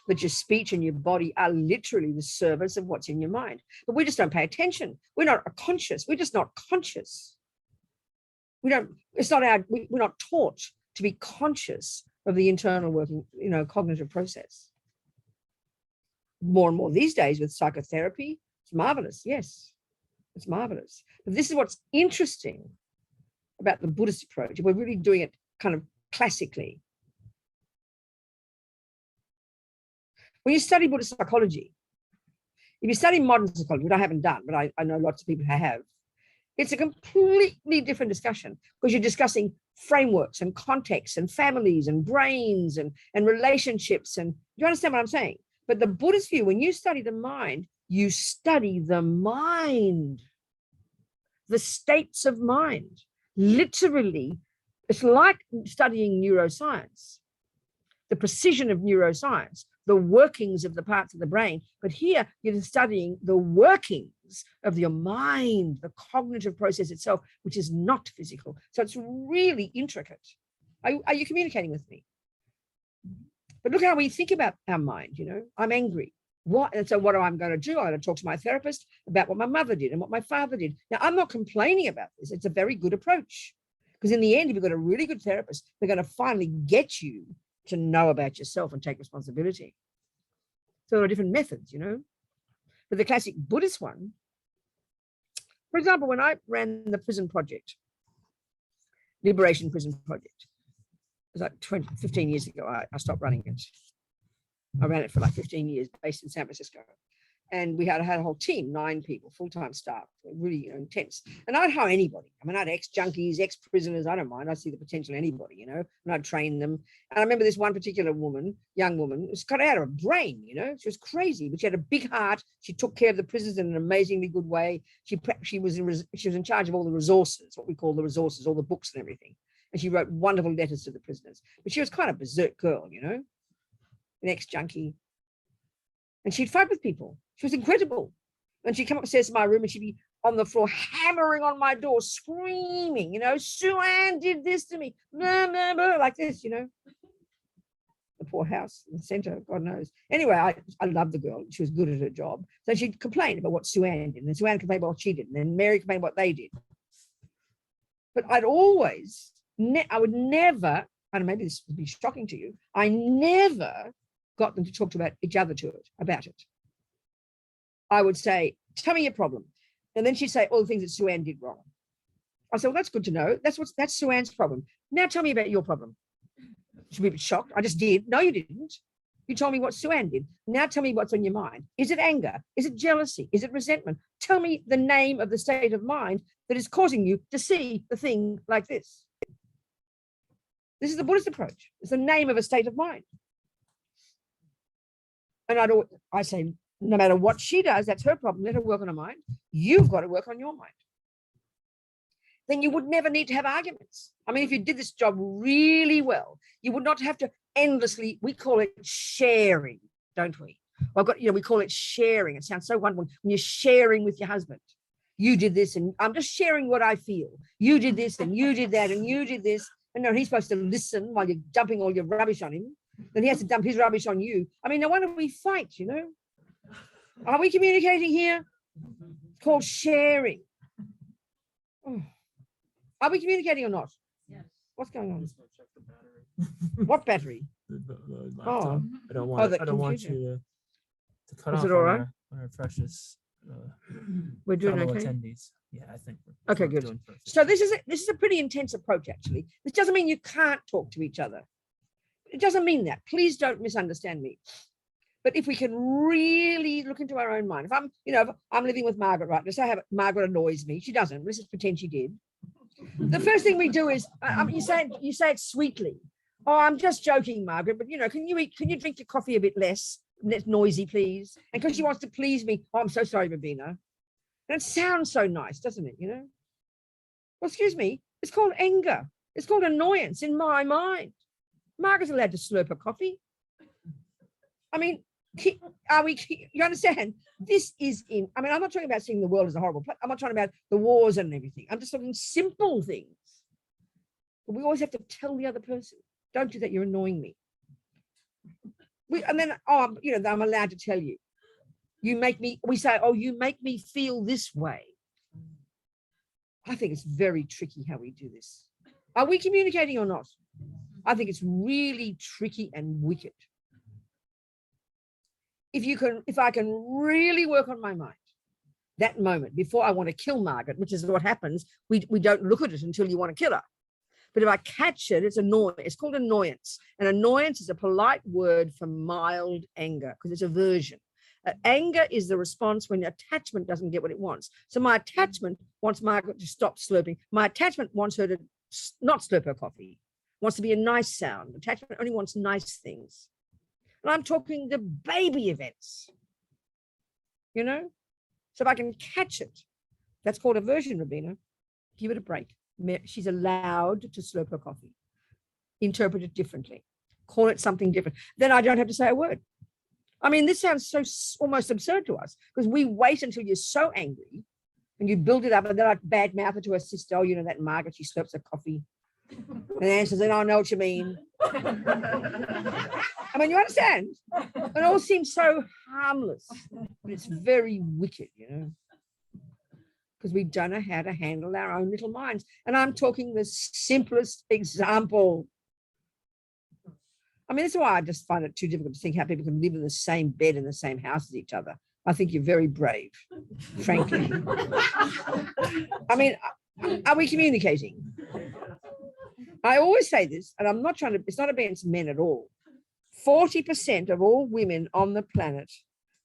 that your speech and your body are literally the service of what's in your mind. But we just don't pay attention. We're not conscious. We're just not conscious. We're not taught to be conscious of the internal working, you know, cognitive process. More and more these days with psychotherapy, it's marvelous. Yes, it's marvelous. But this is what's interesting about the Buddhist approach. We're really doing it kind of classically. When you study Buddhist psychology, if you study modern psychology, which I haven't done, but I know lots of people who have, it's a completely different discussion, because you're discussing frameworks and contexts and families and brains and relationships. And you understand what I'm saying? But the Buddhist view, when you study the mind, you study the mind, the states of mind. Literally, it's like studying neuroscience, the precision of neuroscience, the workings of the parts of the brain. But here you're studying the workings of your mind, the cognitive process itself, which is not physical. So it's really intricate. Are you communicating with me? But look how we think about our mind, you know. I'm angry. What? And so what am I going to do? I'm going to talk to my therapist about what my mother did and what my father did. Now, I'm not complaining about this. It's a very good approach. Because in the end, if you've got a really good therapist, they're going to finally get you to know about yourself and take responsibility. So there are different methods, you know. But the classic Buddhist one, for example, when I ran the prison project, Liberation Prison Project, it was like 15 years ago, I stopped running it. I ran it for like 15 years, based in San Francisco. And we had a whole team, 9 people, full-time staff, really, you know, intense. And I'd hire anybody. I mean, I'd ex-junkies, ex-prisoners, I don't mind. I see the potential in anybody, you know, and I'd train them. And I remember this one particular woman, young woman, was cut out of her brain, you know, she was crazy, but she had a big heart. She took care of the prisoners in an amazingly good way. She was in charge of all the resources, what we call the resources, all the books and everything. And she wrote wonderful letters to the prisoners. But she was quite a berserk girl, you know, an ex-junkie. And she'd fight with people. She was incredible. And she'd come upstairs to my room and she'd be on the floor hammering on my door, screaming, you know, Sue-Ann did this to me, blah, blah, blah, like this, you know. The poor house in the center, God knows. Anyway, I loved the girl. She was good at her job. So she'd complain about what Sue-Ann did. And then Sue-Ann complained about what she did. And then Mary complained what they did. But I'd always, I would never, and maybe this would be shocking to you, I never got them to talk about each other about it. I would say, tell me your problem. And then she'd say all the things that Sue-Ann did wrong. I said, well, that's good to know. That's Sue-Ann's problem. Now tell me about your problem. She'd be a bit shocked. I just did. No, you didn't. You told me what Sue-Ann did. Now tell me what's on your mind. Is it anger? Is it jealousy? Is it resentment? Tell me the name of the state of mind that is causing you to see the thing like this. This is the Buddhist approach. It's the name of a state of mind. And I say, no matter what she does, that's her problem. Let her work on her mind. You've got to work on your mind. Then you would never need to have arguments. I mean, if you did this job really well, you would not have to endlessly, we call it sharing, don't we? Well, we call it sharing. It sounds so wonderful when you're sharing with your husband. You did this, and I'm just sharing what I feel. You did this, and you did that, and you did this. And no, he's supposed to listen while you're dumping all your rubbish on him. Then he has to dump his rubbish on you. I mean, no wonder we fight, you know. Are we communicating here? It's called sharing. Oh. Are we communicating or not? Yes. What's going on? Just go check the battery. What battery? The Oh. laptop. I don't want. the I don't want computer. you to cut Is off it all on right? our precious We're doing fellow okay. attendees. Yeah, I think. Okay, we're good. doing perfect. So this is a pretty intense approach, actually. This doesn't mean you can't talk to each other. It doesn't mean that. Please don't misunderstand me. But if we can really look into our own mind, if I'm living with Margaret right now, so Margaret annoys me. She doesn't. Let's just pretend she did. The first thing we do is you say it sweetly. Oh, I'm just joking, Margaret. But can you drink your coffee a bit less noisy, please? And because she wants to please me, oh, I'm so sorry, Robina. And it sounds so nice, doesn't it? Well, excuse me. It's called anger. It's called annoyance in my mind. Margaret's allowed to slurp her coffee. I mean, you understand? This is I'm not talking about seeing the world as a horrible place. I'm not talking about the wars and everything. I'm just talking simple things. But we always have to tell the other person, don't do that, you're annoying me. I'm allowed to tell you. We say, oh, you make me feel this way. I think it's very tricky how we do this. Are we communicating or not? I think it's really tricky and wicked. If I can really work on my mind, that moment before I want to kill Margaret, which is what happens, we don't look at it until you want to kill her. But if I catch it, it's annoyance. It's called annoyance. And annoyance is a polite word for mild anger because it's aversion. Anger is the response when attachment doesn't get what it wants. So my attachment wants Margaret to stop slurping. My attachment wants her to not slurp her coffee, wants to be a nice sound. Attachment only wants nice things. And I'm talking the baby events, So if I can catch it, that's called aversion, Robina. Give it a break. She's allowed to slurp her coffee. Interpret it differently. Call it something different. Then I don't have to say a word. I mean, this sounds so almost absurd to us because we wait until you're so angry and you build it up and then I badmouth it to her sister. Oh, that Margaret, she slurps her coffee. And Anne says, I know what you mean. I mean, you understand? It all seems so harmless, but it's very wicked, because we don't know how to handle our own little minds. And I'm talking the simplest example. I mean, that's why I just find it too difficult to think how people can live in the same bed in the same house as each other. I think you're very brave, frankly. I mean, are we communicating? I always say this, and I'm not trying to, it's not against men at all. 40% of all women on the planet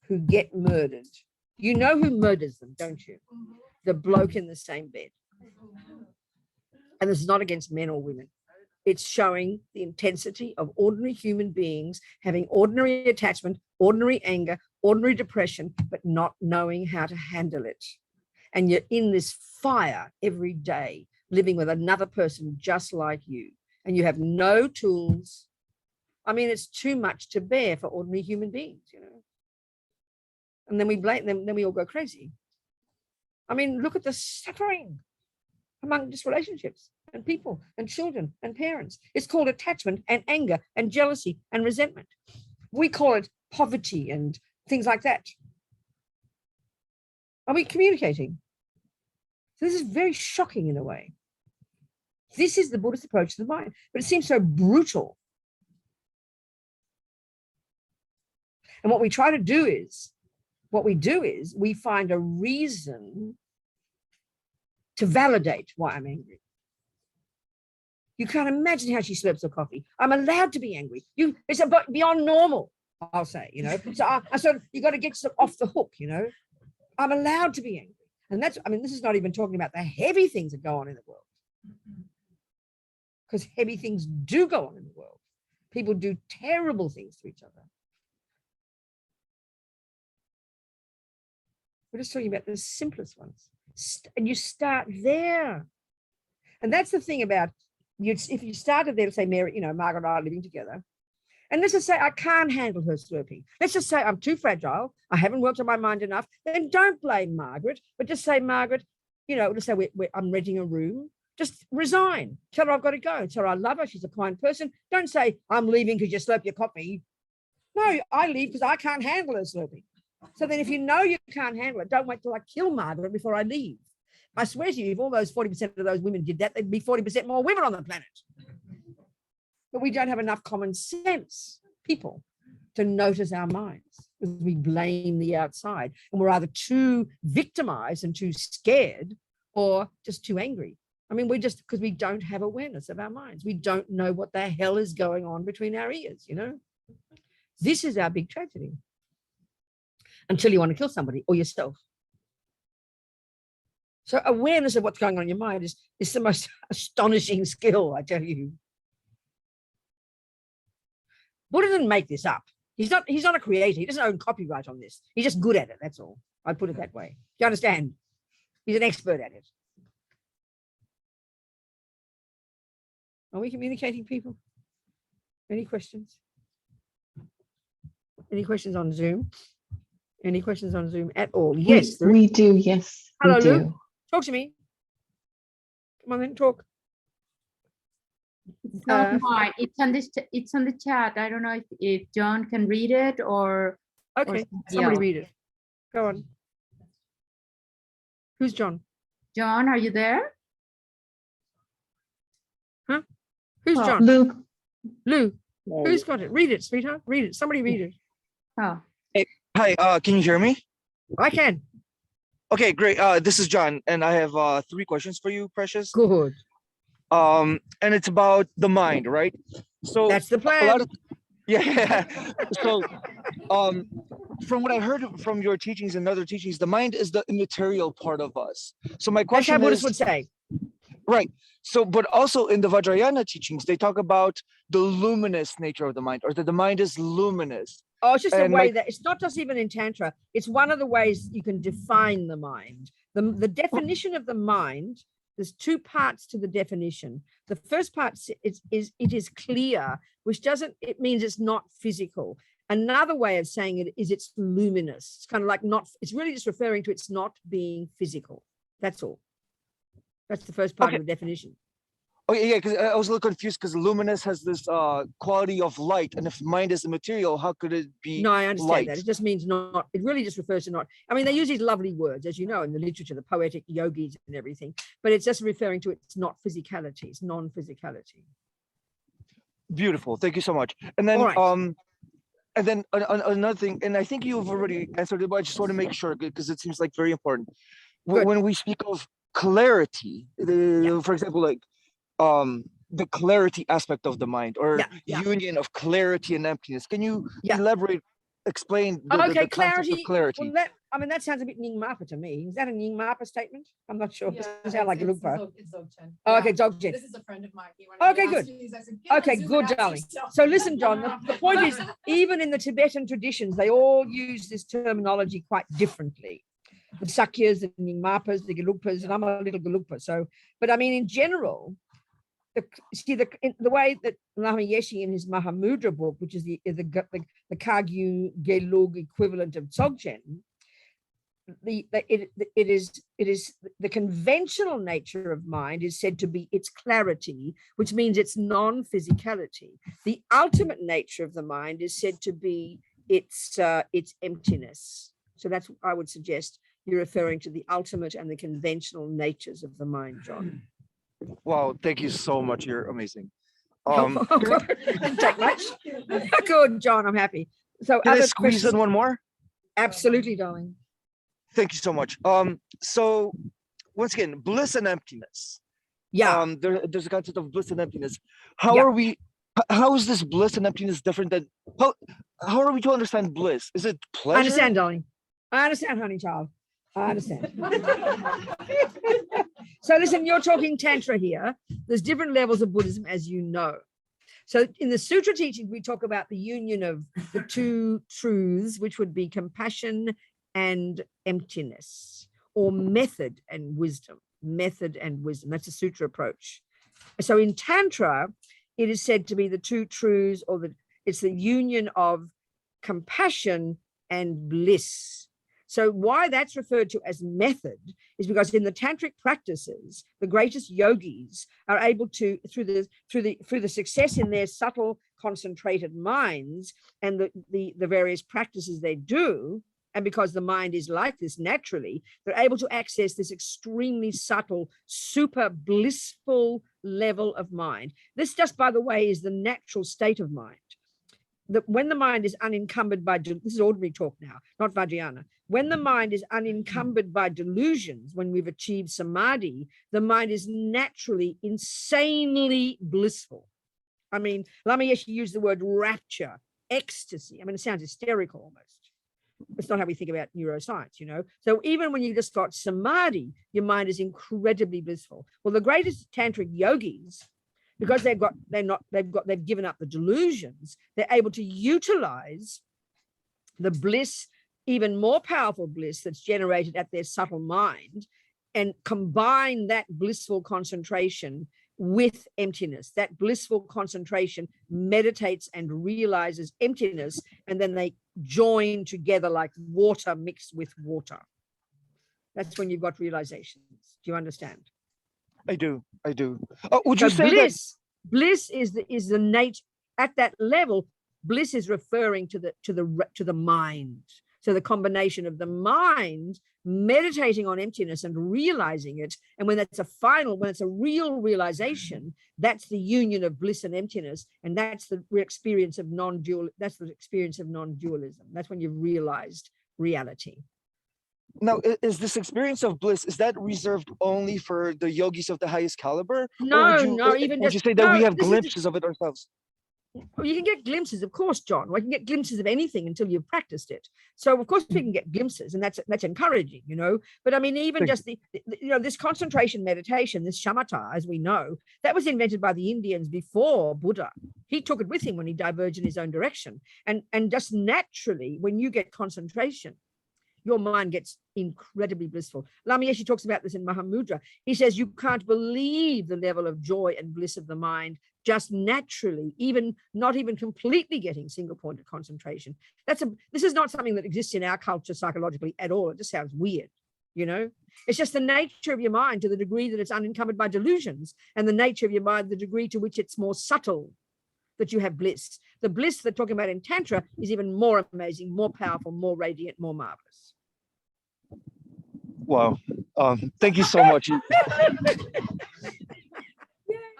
who get murdered, you know who murders them, don't you? The bloke in the same bed. And this is not against men or women. It's showing the intensity of ordinary human beings having ordinary attachment, ordinary anger, ordinary depression, but not knowing how to handle it. And you're in this fire every day, living with another person just like you, and you have no tools. I mean, it's too much to bear for ordinary human beings, And then we blame them, then we all go crazy. I mean, look at the suffering among just relationships and people and children and parents. It's called attachment and anger and jealousy and resentment. We call it poverty and things like that. Are we communicating? So this is very shocking in a way. This is the Buddhist approach to the mind, but it seems so brutal. And what we try to do is, we find a reason to validate why I'm angry. You can't imagine how she slurps her coffee. I'm allowed to be angry. It's beyond normal. I'll say, So I sort of, you got to get off the hook, I'm allowed to be angry. And that's, this is not even talking about the heavy things that go on in the world. Because heavy things do go on in the world. People do terrible things to each other. We're just talking about the simplest ones. And you start there. And that's the thing about you. If you started there to say, Mary, Margaret and I are living together. And let's just say I can't handle her slurping. Let's just say I'm too fragile. I haven't worked on my mind enough. Then don't blame Margaret, but just say, Margaret, just say I'm renting a room. Just resign. Tell her I've got to go. Tell her I love her. She's a kind person. Don't say I'm leaving because you slurp your coffee. No, I leave because I can't handle her slurping. So then if you know you can't handle it, don't wait till I kill Margaret before I leave. I swear to you, if all those 40% of those women did that, there'd be 40% more women on the planet. But we don't have enough common sense, people, to notice our minds because we blame the outside. And we're either too victimized and too scared or just too angry. Because we don't have awareness of our minds. We don't know what the hell is going on between our ears, This is our big tragedy. Until you want to kill somebody or yourself. So awareness of what's going on in your mind is the most astonishing skill, I tell you. Buddha didn't make this up. He's not a creator. He doesn't own copyright on this. He's just good at it, that's all. I'd put it that way. Do you understand? He's an expert at it. Are we communicating, people? Any questions? Any questions on Zoom? Any questions on Zoom at all? Yes. We do, yes. Hello, we do. Luke. Talk to me. Come on then, talk. It's not mine. It's on the chat. I don't know if John can read it or Okay, somebody somebody else. read it. Go on. Who's John? John, are you there? Huh? Who's Oh. John? Luke, Lou. Who's got it? Read it, sweetheart. Read it. Somebody read it. Oh, Hi, can you hear me? I can. Okay, great. This is John, and I have 3 questions for you, Precious. Good. And it's about the mind, right? So That's the a plan. lot of yeah. So from what I heard from your teachings and other teachings, the mind is the immaterial part of us. So my That's how question Buddhists is would say. right. So, but also in the Vajrayana teachings, they talk about the luminous nature of the mind, or that the mind is luminous. Oh, it's just a And way my- that it's not just even in Tantra. It's one of the ways you can define the mind. The definition of the mind, there's 2 parts to the definition. The first part is it is clear, which it means it's not physical. Another way of saying it is it's luminous. It's kind of like it's really just referring to it's not being physical. That's all. That's the first part Okay. of the definition. Okay, yeah, because I was a little confused because luminous has this quality of light, and if mind is immaterial, how could it be? No, I understand light? that. It just means not, it really just refers to not. They use these lovely words, as you know, in the literature, the poetic yogis and everything, but it's just referring to it's not physicality, it's non-physicality. Beautiful. Thank you so much. And then, All right. and then another thing, and I think you've already answered it, but I just want to make sure because it seems like very important. Good. When we speak of clarity, for example, like the clarity aspect of the mind, or Yeah. union of clarity and emptiness. Can you Yeah. elaborate, explain the concept clarity. of clarity? Well, that sounds a bit Nyingmapa to me. Is that a Nyingmapa statement? I'm not sure. It doesn't sound like a Lupa. It's Dzogchen. Oh, okay, Dzogchen. This is a friend of mine. He wanted Okay, me to good. ask you these. I said, "Yeah, Okay, zoom it good, out darling. yourself." So listen, John, the point is, even in the Tibetan traditions, they all use this terminology quite differently. The Sakyas, the Nyingmapas, the Gelugpas, and I'm a little Gelugpa. So, but in general, the way that Lama Yeshe in his Mahamudra book, which is the Kagyu Gelug equivalent of Dzogchen, it is the conventional nature of mind is said to be its clarity, which means its non-physicality. The ultimate nature of the mind is said to be its emptiness. So that's, I would suggest, you're referring to the ultimate and the conventional natures of the mind, John. Wow, thank you so much. You're amazing. Didn't take much. Good, John. I'm happy. So, Can I other squeeze questions? in one more? Absolutely, darling. Thank you so much. So once again, bliss and emptiness. Yeah. There's a concept of bliss and emptiness. How Yeah. are we? How is this bliss and emptiness different than how are we to understand bliss? Is it pleasure? I understand, darling. I understand, honey child. I understand. So listen, you're talking Tantra here. There's different levels of Buddhism, as you know. So in the Sutra teachings, we talk about the union of the two truths, which would be compassion and emptiness, or method and wisdom. Method and wisdom. That's a Sutra approach. So in Tantra, it is said to be the two truths, or it's the union of compassion and bliss. So why that's referred to as method is because in the tantric practices, the greatest yogis are able to, through the success in their subtle, concentrated minds and the various practices they do, and because the mind is like this naturally, they're able to access this extremely subtle, super blissful level of mind. This just, by the way, is the natural state of mind. When the mind is unencumbered by, this is ordinary talk now, not Vajrayana. When the mind is unencumbered by delusions, when we've achieved samadhi, the mind is naturally insanely blissful. I mean, Lama Yeshe used the word rapture, ecstasy. I mean, it sounds hysterical almost. It's not how we think about neuroscience, you know. So even when you just got samadhi, your mind is incredibly blissful. Well, the greatest tantric yogis, because they've given up the delusions, they're able to utilize the bliss, even more powerful bliss that's generated at their subtle mind, and combine that blissful concentration with emptiness. That blissful concentration meditates and realizes emptiness, and then they join together like water mixed with water. That's when you've got realizations. Do you understand? I do. Would you say bliss is the nature at that level? Bliss is referring to the mind. So the combination of the mind meditating on emptiness and realizing it, and when it's a real realization, that's the union of bliss and emptiness, and that's the experience of non-dual. That's the experience of non-dualism. That's when you've realized reality. Now, is this experience of bliss, is that reserved only for the yogis of the highest caliber? No, Would you say that we have glimpses of it ourselves? Well, you can get glimpses, of course, John. We can get glimpses of anything until you've practiced it. So, of course, we can get glimpses, and that's encouraging, you know. But I mean, even just this concentration meditation, this shamatha, as we know, that was invented by the Indians before Buddha. He took it with him when he diverged in his own direction. And just naturally, when you get concentration, your mind gets incredibly blissful. Lama Yeshe talks about this in Mahamudra. He says, you can't believe the level of joy and bliss of the mind just naturally, not even completely getting single-pointed concentration. This is not something that exists in our culture psychologically at all. It just sounds weird, you know? It's just the nature of your mind to the degree that it's unencumbered by delusions, and the nature of your mind, the degree to which it's more subtle, that you have bliss. The bliss they're talking about in Tantra is even more amazing, more powerful, more radiant, more marvelous. Wow. Thank you so much.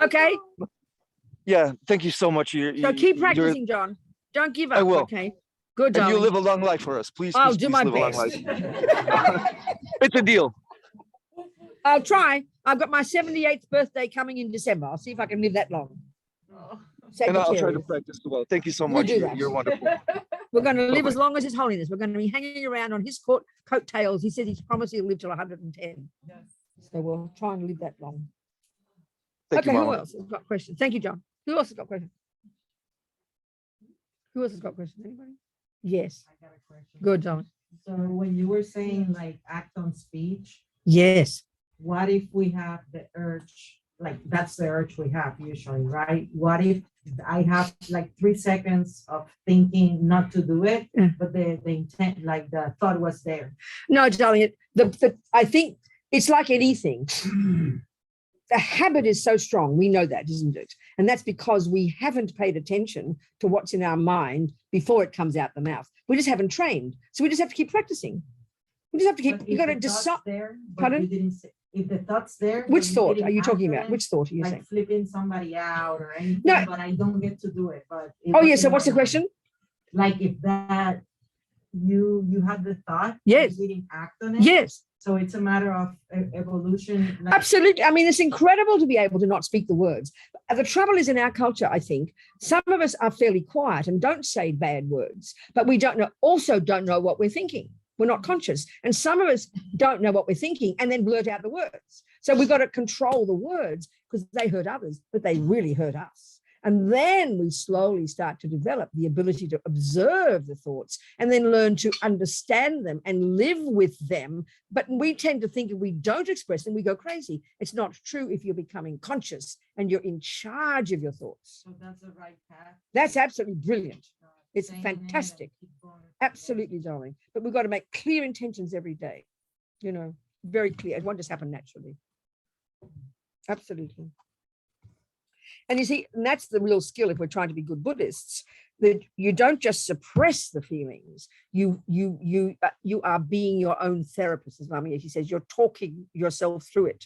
Okay. Yeah, thank you so much. So keep practicing, John. Don't give up. I will. Okay. Good, And darling. you live a long life for us. Please, I'll please, do please my live a long best. life. It's a deal. I'll try. I've got my 78th birthday coming in December. I'll see if I can live that long. And I'll try to practice as well. Thank you so much. do that. You're wonderful. We're going to live Bye-bye. as long as His Holiness. We're going to be hanging around on his coattails. He said he's promised he'll live till 110. Yes. So we'll try and live that long. Thank you, Okay, who Mama. else has got questions? Thank you, John. Who else has got questions? Who else has got questions? Anybody? Yes. I got a question. Good, John. So when you were saying like act on speech, Yes. what if we have the urge, like that's the urge we have usually, right? What if I have like 3 seconds of thinking not to do it, Yeah. but the intent, like the thought was there? No, darling, I think it's like anything. The habit is so strong. We know that, isn't it? And that's because we haven't paid attention to what's in our mind before it comes out the mouth. We just haven't trained. So we just have to keep practicing. We just have to keep, But you if got to the thought's decide. there, but Pardon? you didn't say, if the thought's there. but Which you thought didn't are you talking act on about? it, Which thought are you saying? like flipping somebody out or anything, No. but I don't get to do it. But it Oh, yeah. was So in what's my the mind. question? Like if that you had the thought. Yes. You didn't act on it. Yes, So it's a matter of evolution. like- absolutely. I mean, it's incredible to be able to not speak the words. The trouble is in our culture, I think, some of us are fairly quiet and don't say bad words, but we also don't know what we're thinking. We're not conscious. And some of us don't know what we're thinking and then blurt out the words. So we've got to control the words because they hurt others, but they really hurt us. And then we slowly start to develop the ability to observe the thoughts and then learn to understand them and live with them. But we tend to think if we don't express them, we go crazy. It's not true if you're becoming conscious and you're in charge of your thoughts. So that's the right path. That's absolutely brilliant. It's Staying in it and fantastic. keep going. Absolutely, darling. But we've got to make clear intentions every day, very clear. It won't just happen naturally. Absolutely. And you see, and that's the real skill if we're trying to be good Buddhists, that you don't just suppress the feelings. You are being your own therapist, as Mami Yoshi says. You're talking yourself through it.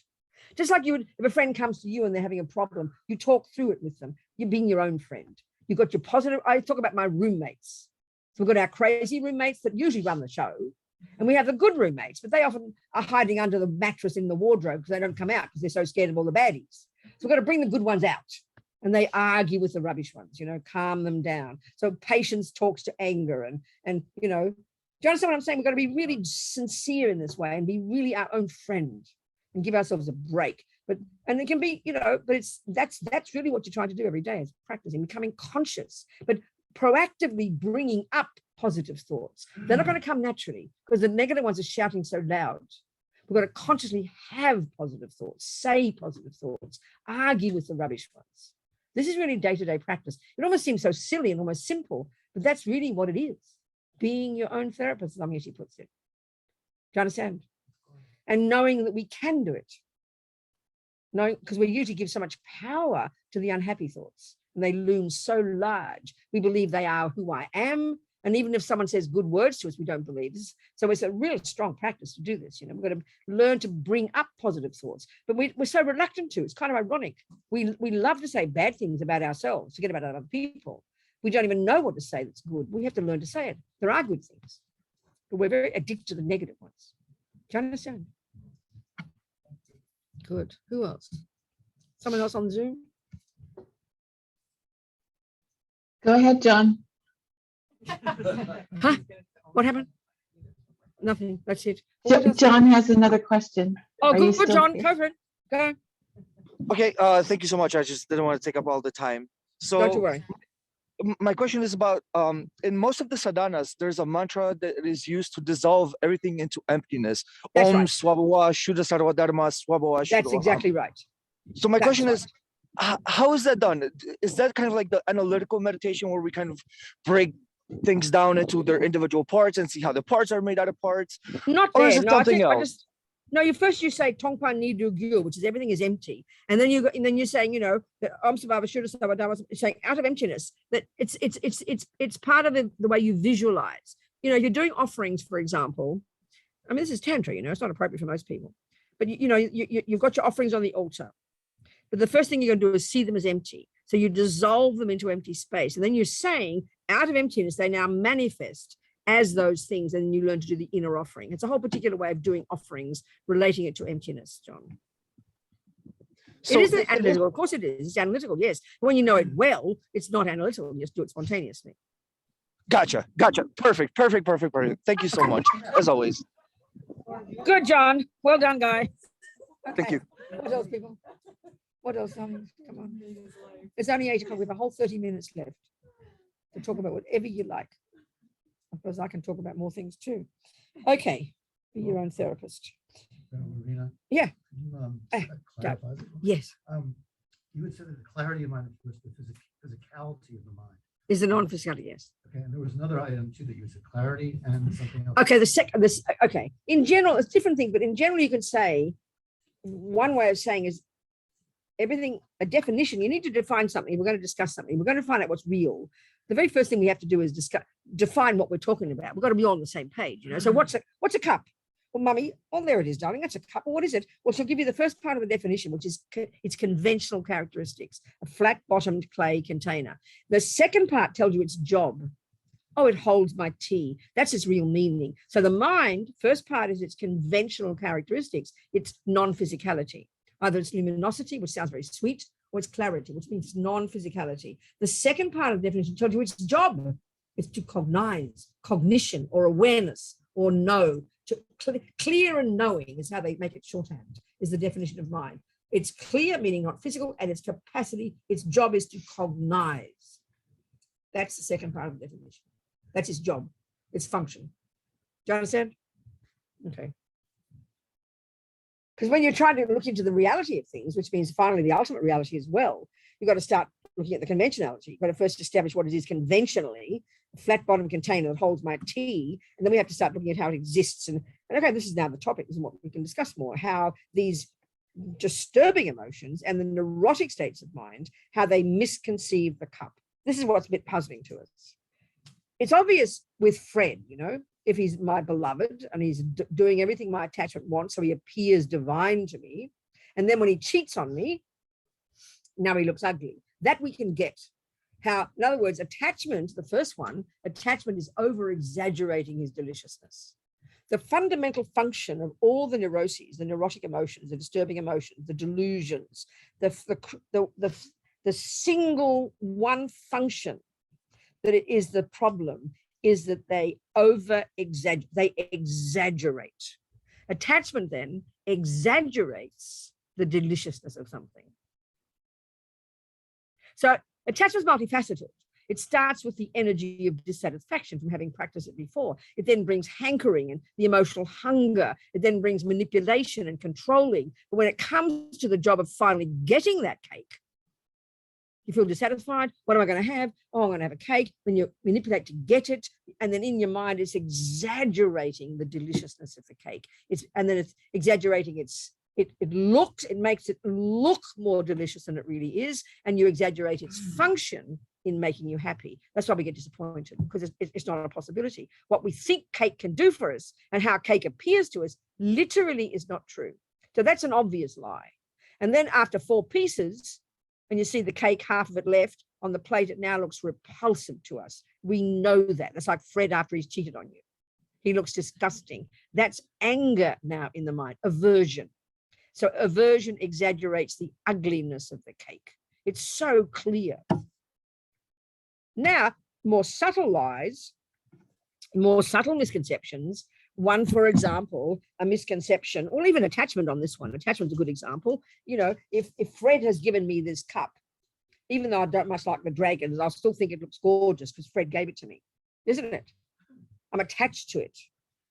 Just like you would, if a friend comes to you and they're having a problem, you talk through it with them. You're being your own friend. You've got your positive. I talk about my roommates. So we've got our crazy roommates that usually run the show. And we have the good roommates, but they often are hiding under the mattress in the wardrobe because they don't come out because they're so scared of all the baddies. So we've got to bring the good ones out. And they argue with the rubbish ones, calm them down. So patience talks to anger and do you understand what I'm saying? We've got to be really sincere in this way and be really our own friend and give ourselves a break. And it can be, but that's really what you're trying to do every day is practicing, becoming conscious, but proactively bringing up positive thoughts. They're not going to come naturally because the negative ones are shouting so loud. We've got to consciously have positive thoughts, say positive thoughts, argue with the rubbish ones. This is really day-to-day practice. It almost seems so silly and almost simple, but that's really what it is. Being your own therapist, as Amiyashi puts it. Do you understand? And knowing that we can do it. Knowing, because we usually give so much power to the unhappy thoughts and they loom so large. We believe they are who I am. And even if someone says good words to us, we don't believe this. So it's a real strong practice to do this. We've got to learn to bring up positive thoughts, but we're so reluctant to. It's kind of ironic. We love to say bad things about ourselves, forget about other people. We don't even know what to say that's good. We have to learn to say it. There are good things, but we're very addicted to the negative ones. Do you understand? Good. Who else? Someone else on Zoom? Go ahead, John. Huh? What happened? Nothing. That's it. What else? John has another question. Oh, Are you good, still John. here? Go for it. Go. Okay, thank you so much. I just didn't want to take up all the time. Don't you So worry. my question is about, in most of the sadhanas, there's a mantra that is used to dissolve everything into emptiness. That's Om right. Swabhava Shuddha Sarva Dharma Swabhava That's Shuddha. exactly right. So my That's question right. is, how is that done? Is that kind of like the analytical meditation where we kind of break things down into their individual parts and see how the parts are made out of parts? Not Or there. is it No, I something think else? you first say Tongpan Nidu Gyu, which is everything is empty. And then you're saying, that Om Sabhava Shuddha Sabha Dharma, saying out of emptiness, that it's part of the way you visualize. You're doing offerings, for example. I mean, this is Tantra, it's not appropriate for most people. But you've got your offerings on the altar. But the first thing you're going to do is see them as empty. So you dissolve them into empty space. And then you're saying, out of emptiness, they now manifest as those things. And you learn to do the inner offering. It's a whole particular way of doing offerings, relating it to emptiness, John. So it isn't analytical. Of course it is. It's analytical, yes. But when you know it well, it's not analytical. You just do it spontaneously. Gotcha. Perfect. Thank you so much, as always. Good, John. Well done, guy. Thank you. What else, people? What else? Come on. It's only 8 o'clock. We have a whole 30 minutes left to talk about whatever you like. I suppose I can talk about more things too. Okay. Be your own therapist. Robina, Yeah. can you, Ah, clarify that? Yes. You had said that the clarity of mind, of course, the physicality of the mind. Is the non-physicality, yes. Okay, and there was another item too that you said clarity and something else. Okay, okay. In general, it's different things, but in general, you could say one way of saying is everything, a definition, you need to define something. We're going to discuss something. We're going to find out what's real. The very first thing we have to do is define what we're talking about. We've got to be all on the same page, So what's a cup? Well, Mummy, oh, there it is, darling. That's a cup. Well, what is it? Well, she'll give you the first part of the definition, which is its conventional characteristics, a flat-bottomed clay container. The second part tells you its job. Oh, it holds my tea. That's its real meaning. So the mind, first part is its conventional characteristics. It's non-physicality. Either it's luminosity, which sounds very sweet, or it's clarity, which means non-physicality. The second part of the definition tells you its job is to cognize, cognition or awareness or know. Clear and knowing is how they make it shorthand, is the definition of mind. It's clear, meaning not physical, and its capacity, its job is to cognize. That's the second part of the definition. That's its job, its function. Do you understand? Okay. Because when you're trying to look into the reality of things, which means finally the ultimate reality as well, you've got to start looking at the conventionality. You've got to first establish what it is conventionally, a flat bottom container that holds my tea, and then we have to start looking at how it exists. And okay, this is now the topic, this is what we can discuss more, how these disturbing emotions and the neurotic states of mind, how they misconceive the cup. This is what's a bit puzzling to us. It's obvious with Fred, you know, if he's my beloved and he's doing everything my attachment wants, so he appears divine to me. And then when he cheats on me, now he looks ugly. That we can get. How, in other words, attachment, the first one, attachment is over-exaggerating his deliciousness. The fundamental function of all the neuroses, the neurotic emotions, the disturbing emotions, the delusions, the single one function that it is the problem is that they exaggerate. Attachment then exaggerates the deliciousness of something. So attachment is multifaceted. It starts with the energy of dissatisfaction from having practiced it before. It then brings hankering and the emotional hunger. It then brings manipulation and controlling. But when it comes to the job of finally getting that cake, you feel dissatisfied. What am I going to have? Oh, I'm going to have a cake. Then you manipulate to get it. And then in your mind, it's exaggerating the deliciousness of the cake. And then it's exaggerating it makes it look more delicious than it really is. And you exaggerate its function in making you happy. That's why we get disappointed, because it's not a possibility. What we think cake can do for us and how cake appears to us literally is not true. So that's an obvious lie. And then after 4 pieces, and you see the cake, half of it left on the plate, it now looks repulsive to us. We know that. It's like Fred after he's cheated on you. He looks disgusting. That's anger now in the mind, aversion. So aversion exaggerates the ugliness of the cake. It's so clear. Now, more subtle lies, more subtle misconceptions. One, for example, a misconception, or even attachment on this one. Attachment's a good example. You know, if Fred has given me this cup, even though I don't much like the dragons, I'll still think it looks gorgeous because Fred gave it to me, isn't it? I'm attached to it.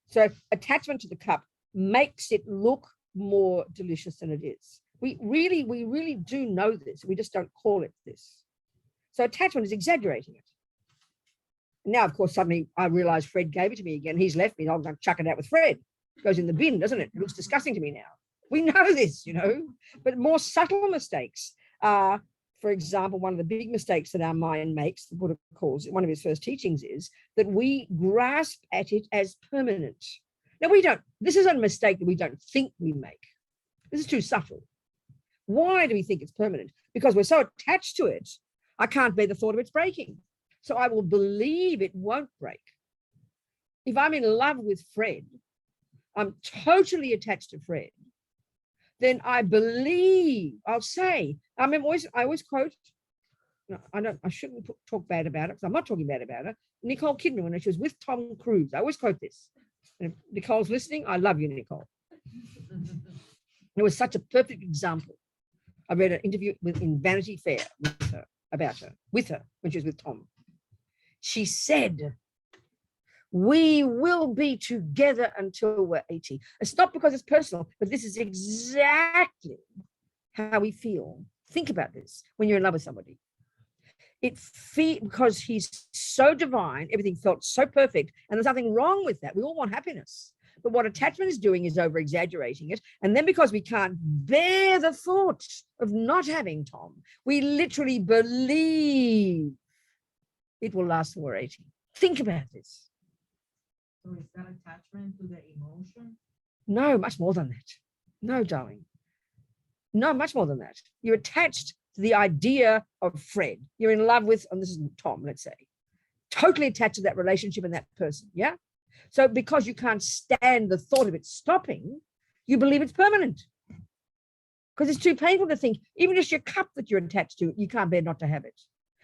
So attachment to the cup makes it look more delicious than it is. We really do know this. We just don't call it this. So attachment is exaggerating it. Now, of course, suddenly I realize Fred gave it to me again. He's left me. I'm going to chuck it out with Fred. It goes in the bin, doesn't it? It looks disgusting to me now. We know this, you know, but more subtle mistakes are, for example, one of the big mistakes that our mind makes, the Buddha calls it, one of his first teachings is that we grasp at it as permanent. Now, we don't, this is a mistake that we don't think we make. This is too subtle. Why do we think it's permanent? Because we're so attached to it, I can't bear the thought of its breaking. So I will believe it won't break. If I'm in love with Fred, I'm totally attached to Fred, then I believe, I'll say, I always quote, no, I shouldn't talk bad about it because I'm not talking bad about her. Nicole Kidman, when she was with Tom Cruise, I always quote this. And if Nicole's listening, I love you, Nicole. It was such a perfect example. I read an interview in Vanity Fair with her when she was with Tom. She said, we will be together until we're 80. It's not because it's personal, but this is exactly how we feel. Think about this when you're in love with somebody. Because he's so divine, everything felt so perfect, and there's nothing wrong with that. We all want happiness. But what attachment is doing is over-exaggerating it. And then because we can't bear the thought of not having Tom, we literally believe it will last till we're 80. Think about this. So is that attachment to the emotion? No, much more than that. No, darling. No, much more than that. You're attached to the idea of Fred. You're in love with, and this is Tom, let's say. totally attached to that relationship and that person. Yeah. So because you can't stand the thought of it stopping, you believe it's permanent. Because it's too painful to think, even just your cup that you're attached to, you can't bear not to have it.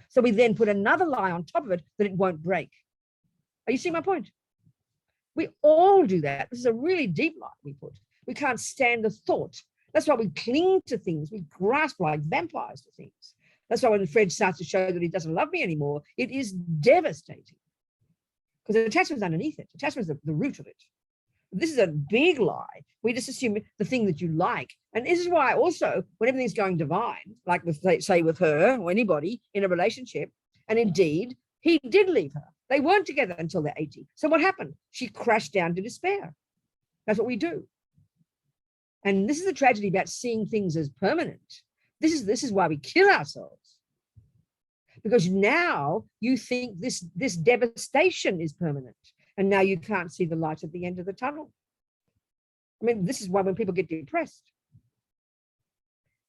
So we then put another lie on top of it that it won't break. Are you seeing my point? We all do that. This is a really deep lie we put. We can't stand the thought. That's why we cling to things. We grasp like vampires to things. That's why when Fred starts to show that he doesn't love me anymore, it is devastating. Because the attachment's underneath it. Attachment's the root of it. This is a big lie. We just assume the thing that you like. And this is why also, when everything's going divine, like with, say, with her or anybody in a relationship, and indeed, he did leave her. They weren't together until they're 80. So what happened? She crashed down to despair. That's what we do. And this is the tragedy about seeing things as permanent. This is why we kill ourselves. Because now you think this devastation is permanent. And now you can't see the light at the end of the tunnel. I mean, this is why when people get depressed,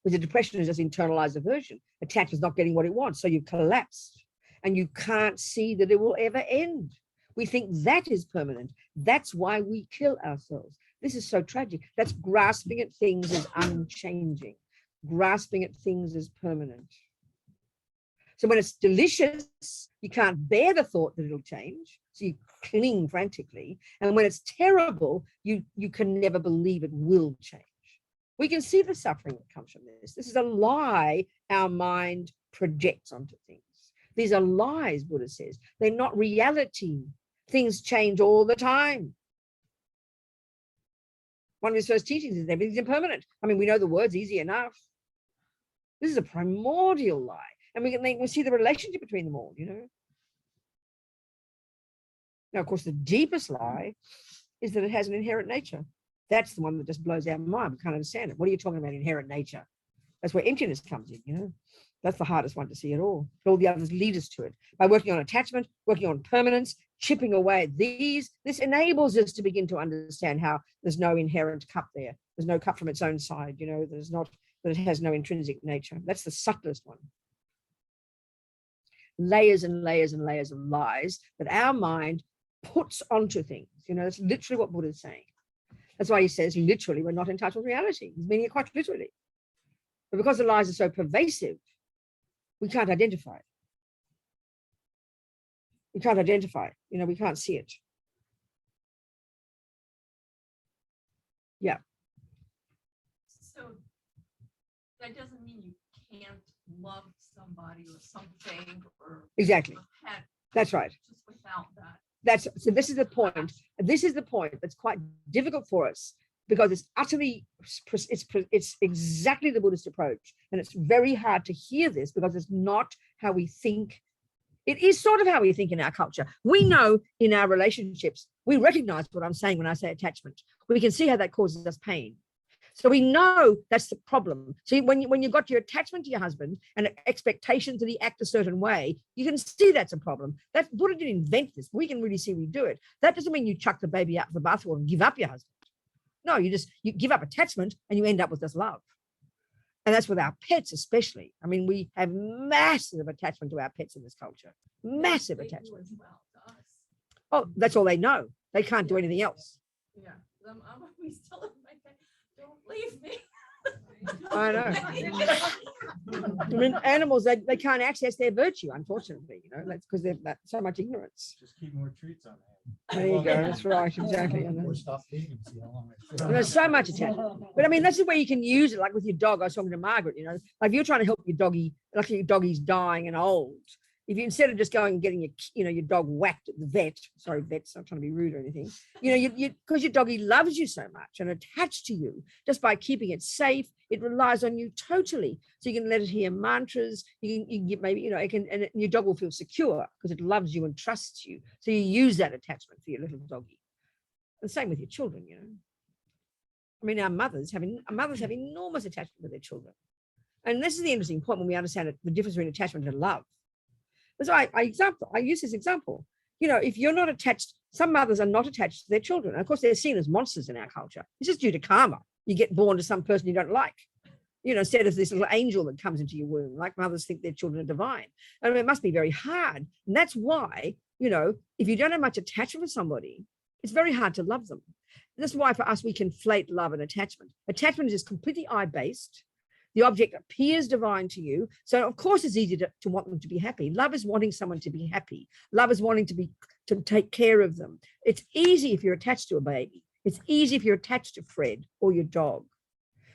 because the depression is just internalized aversion. Attachment's not getting what it wants. So you've collapsed and you can't see that it will ever end. We think that is permanent. That's why we kill ourselves. This is so tragic. That's grasping at things as unchanging, grasping at things as permanent. So when it's delicious, you can't bear the thought that it'll change. So you cling frantically. And when it's terrible, you can never believe it will change. We can see the suffering that comes from this. This is a lie our mind projects onto things. These are lies, Buddha says. They're not reality. Things change all the time. One of his first teachings is everything's impermanent. I mean, we know the words easy enough. This is a primordial lie. And we can see the relationship between them all, you know. Now, of course, the deepest lie is that it has an inherent nature. That's the one that just blows our mind. We can't understand it. What are you talking about, inherent nature? That's where emptiness comes in, you know. That's the hardest one to see at all. All the others lead us to it. By working on attachment, working on permanence, chipping away at these, this enables us to begin to understand how there's no inherent cup there. There's no cup from its own side, you know, there's not, that it has no intrinsic nature. That's the subtlest one. Layers and layers and layers of lies that our mind puts onto things. You know, that's literally what Buddha's saying. That's why he says, literally, we're not in touch with reality. He's meaning it quite literally. But because the lies are so pervasive, we can't identify it. We can't identify it. You know, we can't see it. Yeah. So that doesn't mean you can't love somebody or something or Exactly. a pet. That's right. Just without that. So this is the point. This is the point that's quite difficult for us because it's utterly, it's exactly the Buddhist approach. And it's very hard to hear this because it's not how we think. It is sort of how we think in our culture. We know in our relationships, we recognize what I'm saying when I say attachment. We can see how that causes us pain. So we know that's the problem. So when you've got your attachment to your husband and an expectation to the act a certain way, you can see that's a problem. That Buddha didn't invent this. We can really see we do it. That doesn't mean you chuck the baby out of the bathwater and give up your husband. No, you give up attachment and you end up with this love. And that's with our pets especially. I mean, we have massive attachment to our pets in this culture. Massive They do attachment. as well to us. Oh, that's all they know. They can't do anything else. Yeah. I'm always telling my pet, don't leave me. I know. I mean, animals, they can't access their virtue, unfortunately, you know, that's because they've got so much ignorance. Just keep more treats on hand. There you go. That's right. Exactly. I know. Or stop feeding them, see how long they And there's so much attachment. But I mean, that's the way you can use it, like with your dog. I was talking to Margaret, you know, like if you're trying to help your doggy, like your doggy's dying and old, if you, instead of just going and getting your dog whacked at the vet, sorry, vet's not trying to be rude or anything, you because your doggy loves you so much and attached to you, just by keeping it safe, it relies on you totally. So you can let it hear mantras, you can get maybe, it can, and your dog will feel secure because it loves you and trusts you. So you use that attachment for your little doggy. The same with your children, you know. I mean, our mothers have enormous attachment to their children. And this is the interesting point when we understand the difference between attachment and love. So I use this example. If you're not attached, some mothers are not attached to their children. And of course, they're seen as monsters in our culture. It's just due to karma. You get born to some person you don't like. you know, instead of this little angel that comes into your womb, like mothers think their children are divine. I mean, it must be very hard. And that's why, you know, if you don't have much attachment with somebody, it's very hard to love them. And that's why for us, we conflate love and attachment. Attachment is completely eye-based. The object appears divine to you. So of course it's easy to want them to be happy. Love is wanting someone to be happy. Love is wanting to take care of them. It's easy if you're attached to a baby. It's easy if you're attached to Fred or your dog.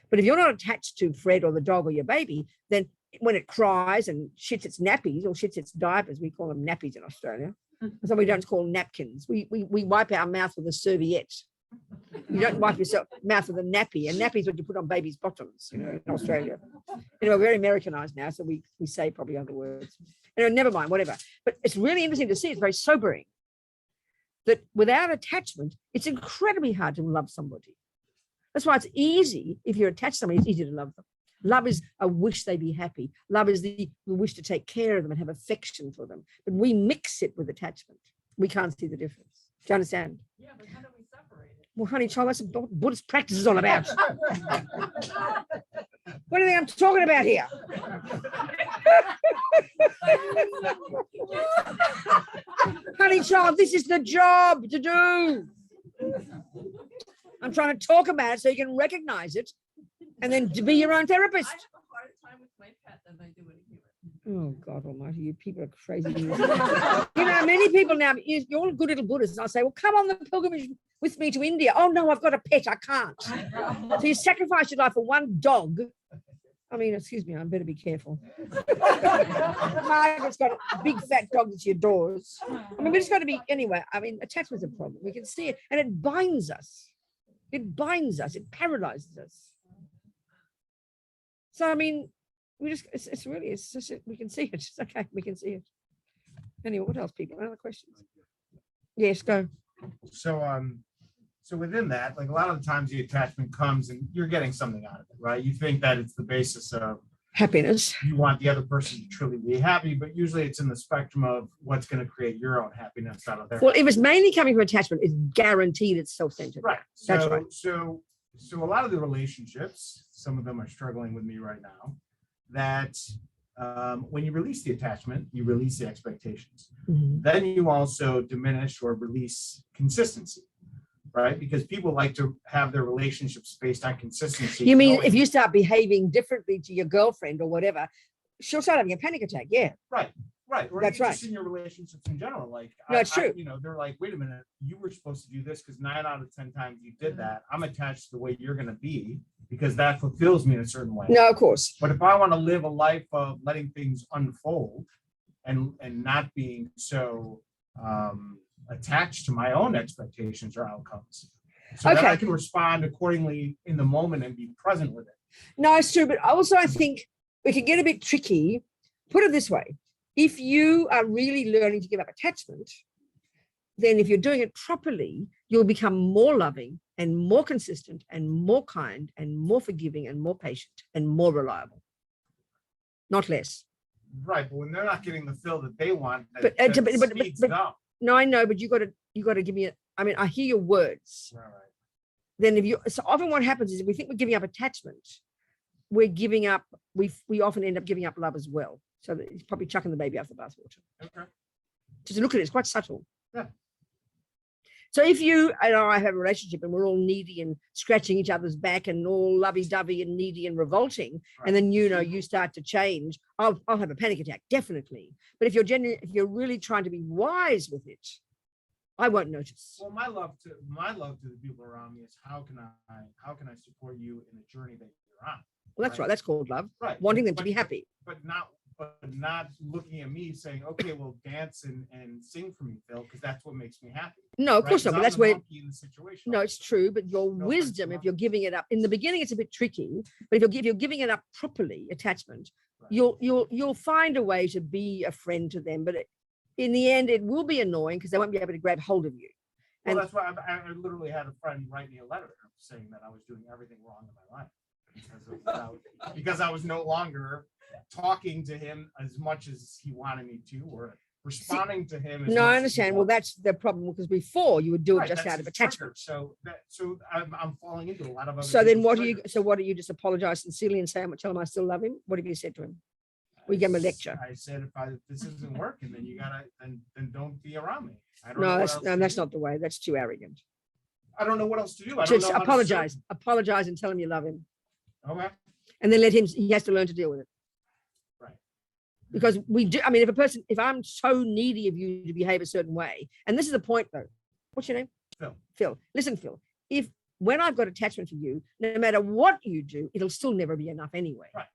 But if you're not attached to Fred or the dog or your baby, then when it cries and shits its nappies or shits its diapers, we call them nappies in Australia. So we don't call them napkins. We wipe our mouth with a serviette. You don't wipe your mouth with a nappy. A nappy is what you put on babies' bottoms, you know, in Australia. You know, we're very Americanized now, so we say probably other words. You know, never mind, whatever. But it's really interesting to see. It's very sobering that without attachment, it's incredibly hard to love somebody. That's why it's easy. If you're attached to somebody, it's easy to love them. Love is a wish they be happy. Love is the wish to take care of them and have affection for them. But we mix it with attachment. We can't see the difference. Do you understand? Yeah, but how do we separate it? Well, honey child, that's what Buddhist practice is all about. What do you think I'm talking about here? Honey child, this is the job to do. I'm trying to talk about it so you can recognize it and then to be your own I therapist. have a harder time with my pet than I do with a human. Oh, God almighty, you people are crazy. You know, many people now, you're all good little Buddhists. I'll say, well, come on the pilgrimage with me to India. Oh, no, I've got a pet. I can't. So you sacrifice your life for one dog. I mean, excuse me, I better be careful. Margaret's got a big fat dog that she adores. I mean, we just got to be, anyway, I mean, attachment's a problem. We can see it and it binds us. It binds us. It paralyzes us. So, I mean, we just, it's really, it's just, we can see it. It's okay. We can see it. Anyway, what else, people? Other questions? Yes, go. So within that, like a lot of the times the attachment comes and you're getting something out of it, right? You think that it's the basis of Happiness. you want the other person to truly be happy, but usually it's in the spectrum of what's going to create your own happiness out of their. Well, if it's mainly coming from attachment, it's guaranteed it's self-centered. Right. That's So, right. so a lot of the relationships, some of them are struggling with me right now, that when you release the attachment, you release the expectations. Mhm. Then you also diminish or release consistency, right? Because people like to have their relationships based on consistency. You mean knowing- if you start behaving differently to your girlfriend or whatever, she'll start having a panic attack. Yeah. Right. Or That's you right. just in your relationships in general, like, No, it's true. you know, they're like, wait a minute, you were supposed to do this because 9 out of 10 times you did that. I'm attached to the way you're going to be because that fulfills me in a certain way. No, of course. But if I want to live a life of letting things unfold and not being so attached to my own expectations or outcomes, so that I Okay. can respond accordingly in the moment and be present with it. No, it's true. But also, I think we can get a bit tricky. Put it this way. If you are really learning to give up attachment, then if you're doing it properly, you'll become more loving and more consistent and more kind and more forgiving and more patient and more reliable. Not less. Right, but when they're not getting the fill that they want, But, that but- speeds but- it up. No, I know, but you got to give me I mean, I hear your words. Right. Then if you, so often what happens is if we think we're giving up attachment, we're giving up, we often end up giving up love as well. So that it's probably chucking the baby out the bathwater. Okay. Just look at it, it's quite subtle. Yeah. So if you and I have a relationship and we're all needy and scratching each other's back and all lovey-dovey and needy and revolting, Right. and then you start to change, I'll have a panic attack, definitely. But if you're really trying to be wise with it, I won't notice. Well, my love to the people around me is how can I support you in the journey that you're on? Well, that's right. That's called love. Right. Wanting them to But- be happy. But not looking at me saying, okay, well, dance and sing for me, Phil, because that's what makes me happy. No, of right? course 'Cause not. But I'm that's the where, monkey in the situation. no, it's true. But your No offense wisdom, to if you're giving it up in the beginning, it's a bit tricky. But if you're giving it up properly, attachment, Right. you'll find a way to be a friend to them. But in the end, it will be annoying because they won't be able to grab hold of you. Well, And that's why I literally had a friend write me a letter saying that I was doing everything wrong in my life because I was no longer talking to him as much as he wanted me to, or responding to him. as No, much I as understand. you Well, want. that's the problem because before you would do it Right, just that's out of his attachment. trigger. So I'm falling into a lot of other. So then people's what do you, triggers. so what do you just apologize sincerely and say, I'm gonna tell him I still love him? What have you said to him? We gave him a lecture. I said, if this isn't working, then you gotta, then don't be around me. I don't know No, what that's, else no, to that's do. not the way. That's too arrogant. I don't know what else to do. I don't Just know how to apologize, serve apologize and tell him you love him. him. Okay, And then let him, he has to learn to deal with it. right. Because we do, I mean, if I'm so needy of you to behave a certain way, and this is the point though, what's your name? Phil. Phil, listen, Phil, when I've got attachment for you, no matter what you do, it'll still never be enough anyway. Right.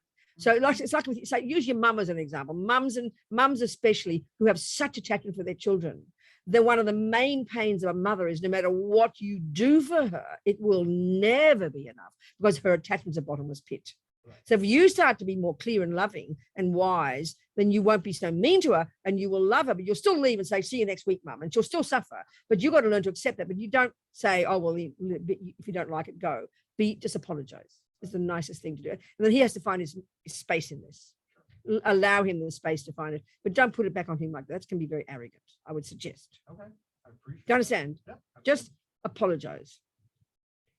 So it's like with, say, use your mum as an example. Mums especially who have such attachment for their children. Then one of the main pains of a mother is no matter what you do for her, it will never be enough because her attachment's a bottomless pit. Right. So if you start to be more clear and loving and wise, then you won't be so mean to her and you will love her, but you'll still leave and say, see you next week, mum. And she'll still suffer, but you've got to learn to accept that. But you don't say, oh, well, if you don't like it, go. Just apologize. It's the nicest thing to do. And then he has to find his space in this. Allow him the space to find it, but don't put it back on him like that. That can be very arrogant, I would suggest. Okay, I appreciate. Do you understand? Yeah, Just apologize.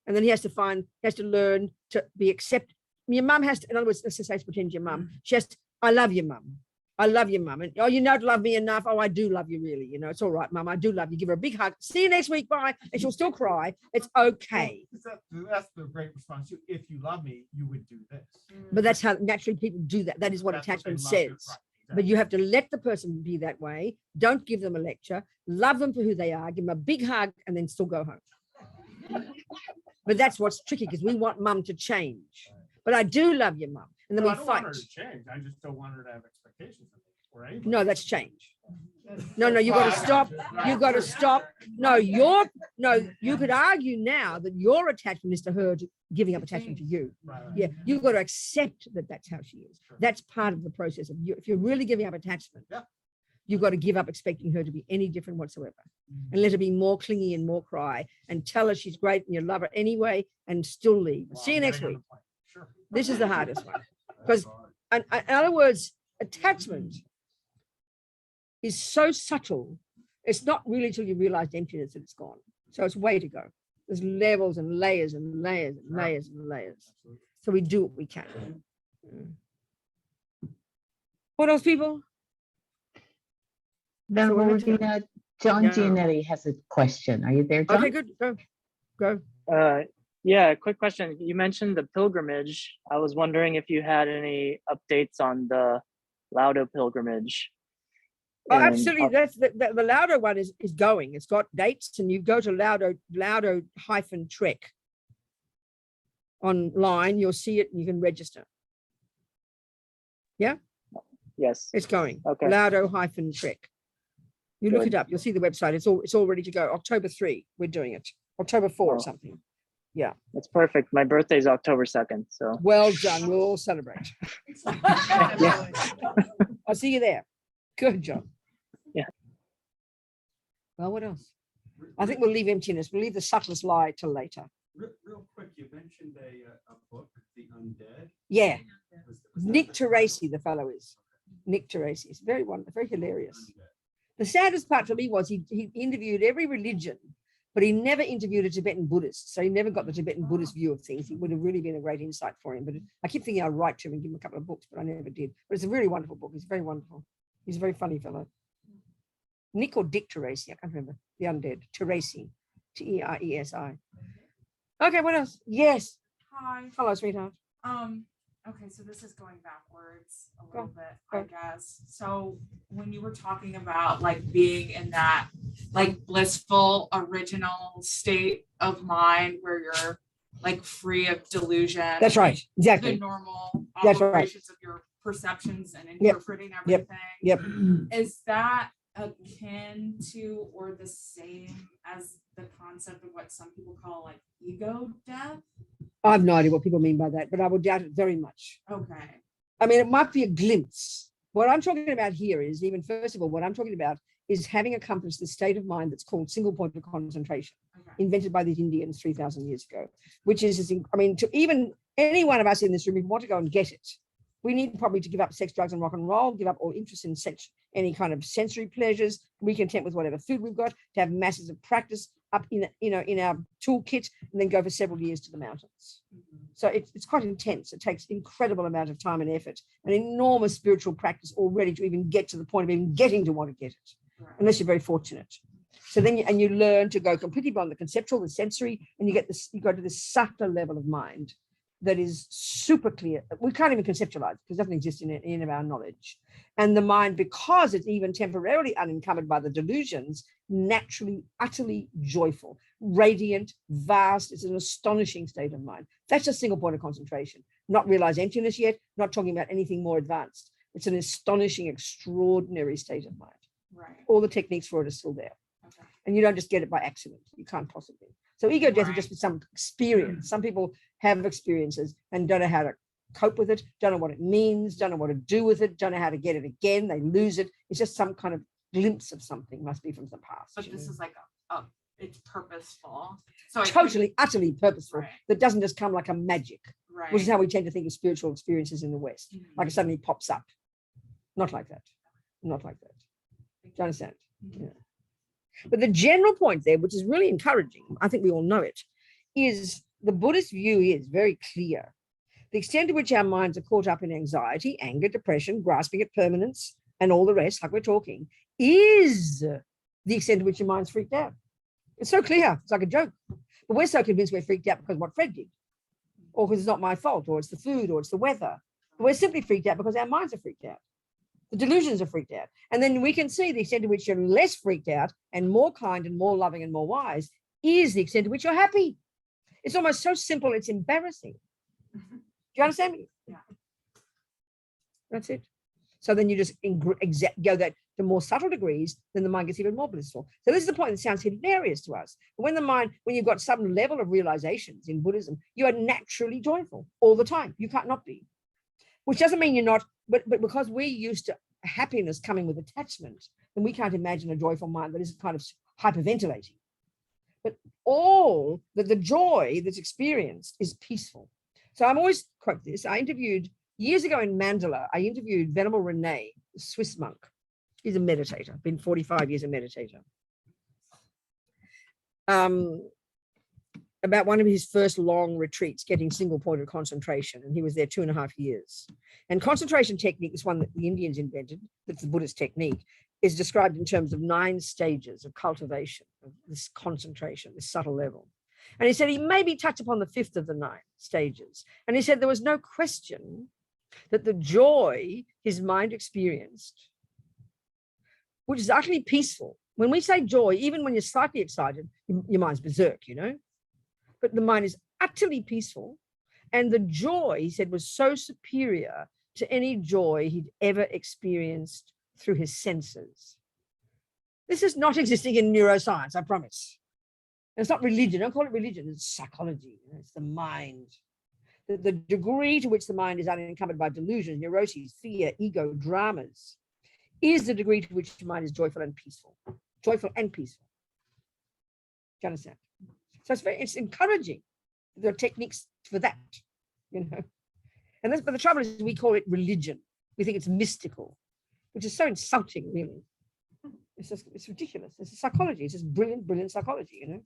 And then he has to learn to be accepted. Your mum has to, in other words, let's just say, pretend your mum. She has to, I love you, mum. I love you, mum. And oh, you don't love me enough. Oh, I do love you, really. You know, it's all right, mum. I do love you. Give her a big hug. See you next week. Bye. And she'll still cry. It's okay. That's the great response. If you love me, you would do this. But that's how naturally people do that. That is what That's they attachment love you, says. right, But you have to let the person be that way. Don't give them a lecture. Love them for who they are. Give them a big hug and then still go home. But that's what's tricky because we want mum to change. But I do love your mum. And then No, we I don't fight. want her to change. I just don't want her to have expectations of me or anybody. No, that's change. No, you got to Oh, I stop. got You got to stop. No, you could argue now that your attachment is to her giving up attachment to you. Right, right. Yeah, you've got to accept that that's how she is. Sure. That's part of the process of you. If you're really giving up attachment, Yeah. you've got to give up expecting her to be any different whatsoever and let her be more clingy and more cry and tell her she's great and you love her anyway and still leave. Well, See you I'm next getting on week. the plane. Sure. This is the hardest one. Because in other words, attachment is so subtle. It's not really till you realize emptiness that it's gone. So it's way to go. There's levels and layers and layers and layers and layers. Absolutely. So we do what we can. What else, people? Venerable we're into- Robina, John Yeah. Giannetti has a question. Are you there, John? Okay, good. Go. Yeah, quick question. You mentioned the pilgrimage. I was wondering if you had any updates on the Loudou pilgrimage. Oh, And absolutely. That's the Loudou one is going. It's got dates, and you go to Loudou-Trek online. You'll see it, and you can register. Yes. It's going. Okay. Loudou-Trek. You look Good. it up. You'll see the website. It's all ready to go. October 3, we're doing it. October 4 or Oh. something. That's perfect. My birthday's October 2nd. So Well done. We'll all celebrate. I'll see you there. Good job. Yeah. Well, what else? I think we'll leave emptiness. We'll leave the subtlest lie till later. Real quick, you mentioned a book, The Undead. Yeah. Was that Nick the- Teresi, the fellow is. Nick Teresi. It's very wonderful, very hilarious. The saddest part for me was he interviewed every religion, but he never interviewed a Tibetan Buddhist. So he never got the Tibetan Buddhist view of things. It would have really been a great insight for him. But I keep thinking I'd write to him and give him a couple of books, but I never did. But it's a really wonderful book. It's very wonderful. He's a very funny fellow. Nick or Dick Teresi, I can't remember. The Undead. Teresi. Teresi. Okay, what else? Yes. Hi. Hello, sweetheart. Okay, so this is going backwards a Go, little bit, I go. guess. So when you were talking about like being in that like blissful original state of mind where you're like free of delusion. That's right. The Exactly. normal That's right. operations of your perceptions and Yep, interpreting yep, everything. Yep. Is that akin to or the same as the concept of what some people call like ego death? I have no idea what people mean by that, but I would doubt it very much. Okay. I mean, it might be a glimpse. What I'm talking about here is even, first of all, what I'm talking about is having accomplished the state of mind that's called single point of concentration, Okay. invented by these Indians 3,000 years ago, which is, I mean, to even any one of us in this room, if we want to go and get it, We need probably to give up sex, drugs, and rock and roll, give up all interest in any kind of sensory pleasures, be content with whatever food we've got, to have masses of practice up in our toolkit, and then go for several years to the mountains. So it's quite intense. It takes incredible amount of time and effort, an enormous spiritual practice already to even get to the point of even getting to want to get it, unless you're very fortunate. So then you learn to go completely beyond the conceptual, the sensory, and you go to this subtler level of mind that is super clear. We can't even conceptualize because it doesn't exist in any of our knowledge. And the mind, because it's even temporarily unencumbered by the delusions, naturally, utterly joyful, radiant, vast. It's an astonishing state of mind. That's a single point of concentration. Not realize emptiness yet, not talking about anything more advanced. It's an astonishing, extraordinary state of mind. Right. All the techniques for it are still there. Okay. And you don't just get it by accident. You can't possibly. So ego death is just some experience. Some people have experiences and don't know how to cope with it, don't know what it means, don't know what to do with it, don't know how to get it again. They lose it. It's just some kind of glimpse of something, must be from the past. But this is like it's purposeful. So Totally, utterly purposeful. Right. That doesn't just come like a magic, right. which is how we tend to think of spiritual experiences in the West. Like it suddenly pops up. Not like that. Not like that. Do you understand? Mm-hmm. Yeah. But the general point there, which is really encouraging, I think we all know it, is the Buddhist view is very clear. The extent to which our minds are caught up in anxiety, anger, depression, grasping at permanence, and all the rest, like we're talking, is the extent to which your mind's freaked out. It's so clear. It's like a joke. But we're so convinced we're freaked out because what Fred did, or because it's not my fault, or it's the food, or it's the weather. But we're simply freaked out because our minds are freaked out. The delusions are freaked out. And then we can see the extent to which you're less freaked out and more kind and more loving and more wise is the extent to which you're happy. It's almost so simple, it's embarrassing. Do you understand me? Yeah. That's it. So then you just go that to more subtle degrees, then the mind gets even more blissful. So this is the point that sounds hilarious to us. But when you've got some level of realizations in Buddhism, you are naturally joyful all the time. You can't not be. Which doesn't mean you're not, but because we're used to happiness coming with attachment, then we can't imagine a joyful mind that isn't kind of hyperventilating. But all the joy that's experienced is peaceful. So I'm always quote this. I interviewed years ago in Mandalay, I interviewed Venerable Rene, a Swiss monk. He's a meditator, been 45 years a meditator. About one of his first long retreats, getting single point of concentration. And he was there 2.5 years. And concentration technique is one that the Indians invented. That's the Buddhist technique, is described in terms of 9 stages of cultivation of this concentration, this subtle level. And he said he maybe touched upon the 5th of the 9 stages. And he said there was no question that the joy his mind experienced, which is utterly peaceful. When we say joy, even when you're slightly excited, your mind's berserk, you know? But the mind is utterly peaceful. And the joy, he said, was so superior to any joy he'd ever experienced through his senses. This is not existing in neuroscience, I promise. And it's not religion. Don't call it religion. It's psychology. It's the mind. The degree to which the mind is unencumbered by delusions, neuroses, fear, ego, dramas, is the degree to which the mind is joyful and peaceful. Joyful and peaceful. Do you understand? So it's encouraging. There are techniques for that, you know. But the trouble is we call it religion. We think it's mystical, which is so insulting, really. It's ridiculous. It's psychology. It's just brilliant, brilliant psychology, you know.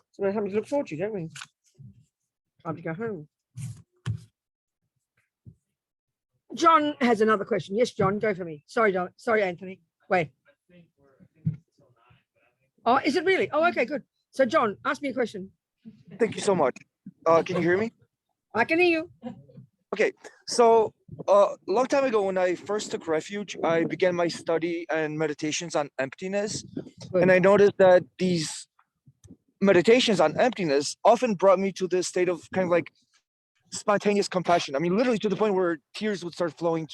So we have something to look forward to, don't we? Time to go home. John has another question. Yes, John, go for me. Sorry, John. Sorry, Anthony. Wait. Oh, is it really? Oh, okay, good. So, John, ask me a question. Thank you so much. Can you hear me? I can hear you. Okay, so a long time ago when I first took refuge, I began my study and meditations on emptiness. Good. And I noticed that these meditations on emptiness often brought me to this state of kind of like spontaneous compassion. I mean, literally to the point where tears would start flowing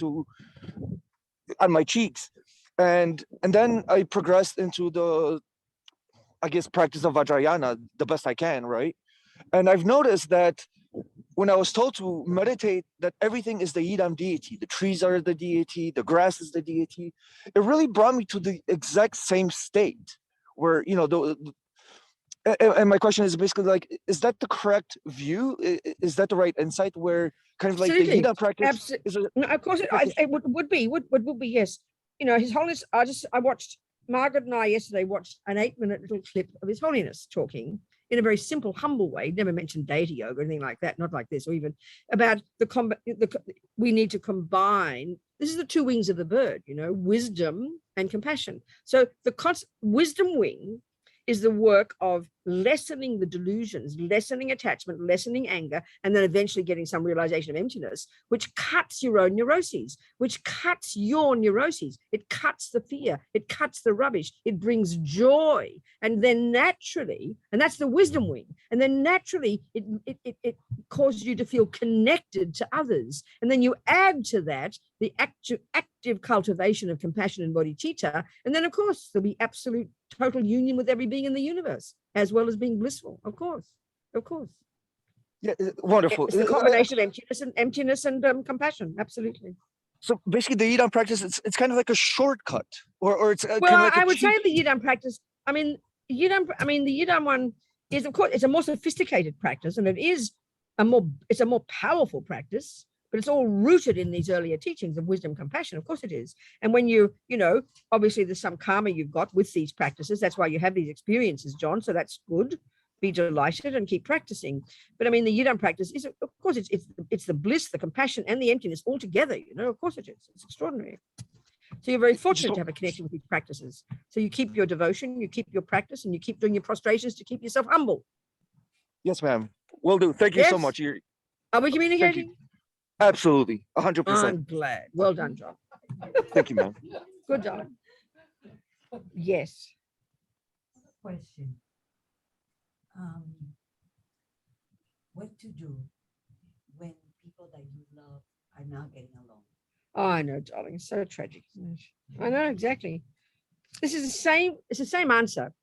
on my cheeks. And then I progressed into the, I guess, practice of Vajrayana the best I can, right? And I've noticed that when I was told to meditate that everything is the Yidam deity, the trees are the deity, the grass is the deity, it really brought me to the exact same state where, you know, And my question is basically like, is that the correct view? Is that the right insight where kind of like the Absolutely. Yida practice Absolutely. is a, No, of course, it would be, yes. You know, His Holiness, I watched, Margaret and I yesterday watched an 8-minute little clip of His Holiness talking in a very simple, humble way, never mentioned deity yoga or anything like that, not like this, or even about we need to combine, this is the two wings of the bird, you know, wisdom and compassion. So the wisdom wing is the work of lessening the delusions, lessening attachment, lessening anger, and then eventually getting some realization of emptiness, which cuts your own neuroses, which cuts your neuroses. It cuts the fear, it cuts the rubbish, it brings joy. And then naturally, and that's the wisdom wing, and then naturally it causes you to feel connected to others. And then you add to that the active cultivation of compassion and bodhicitta. And then, of course, there'll be absolute total union with every being in the universe, as well as being blissful, of course. yeah, wonderful. It's the combination of emptiness and compassion, absolutely. So basically the Yidam practice, it's kind of like a shortcut, or it's Well, kind of like I a would say cheat. the Yidam practice, the Yidam one is, of course, it's a more sophisticated practice, and it's a more powerful practice, but it's all rooted in these earlier teachings of wisdom, compassion. Of course it is. And when you know, obviously there's some karma you've got with these practices. That's why you have these experiences, John. So that's good. Be delighted and keep practicing. But I mean, the Yidam practice is, of course, it's the bliss, the compassion, and the emptiness all together. You know, of course it is. It's extraordinary. So you're very fortunate to have a connection with these practices. So you keep your devotion, you keep your practice, and you keep doing your prostrations to keep yourself humble. Yes, ma'am. Will do. Thank you so Yes. much. Are we communicating? Absolutely, 100%. I'm glad. Well done, John. Thank you, ma'am. Good, darling. Yes. Question. What to do when people that you love are not getting along? Oh, I know, darling. It's so tragic, isn't it? I know, exactly. This is it's the same answer.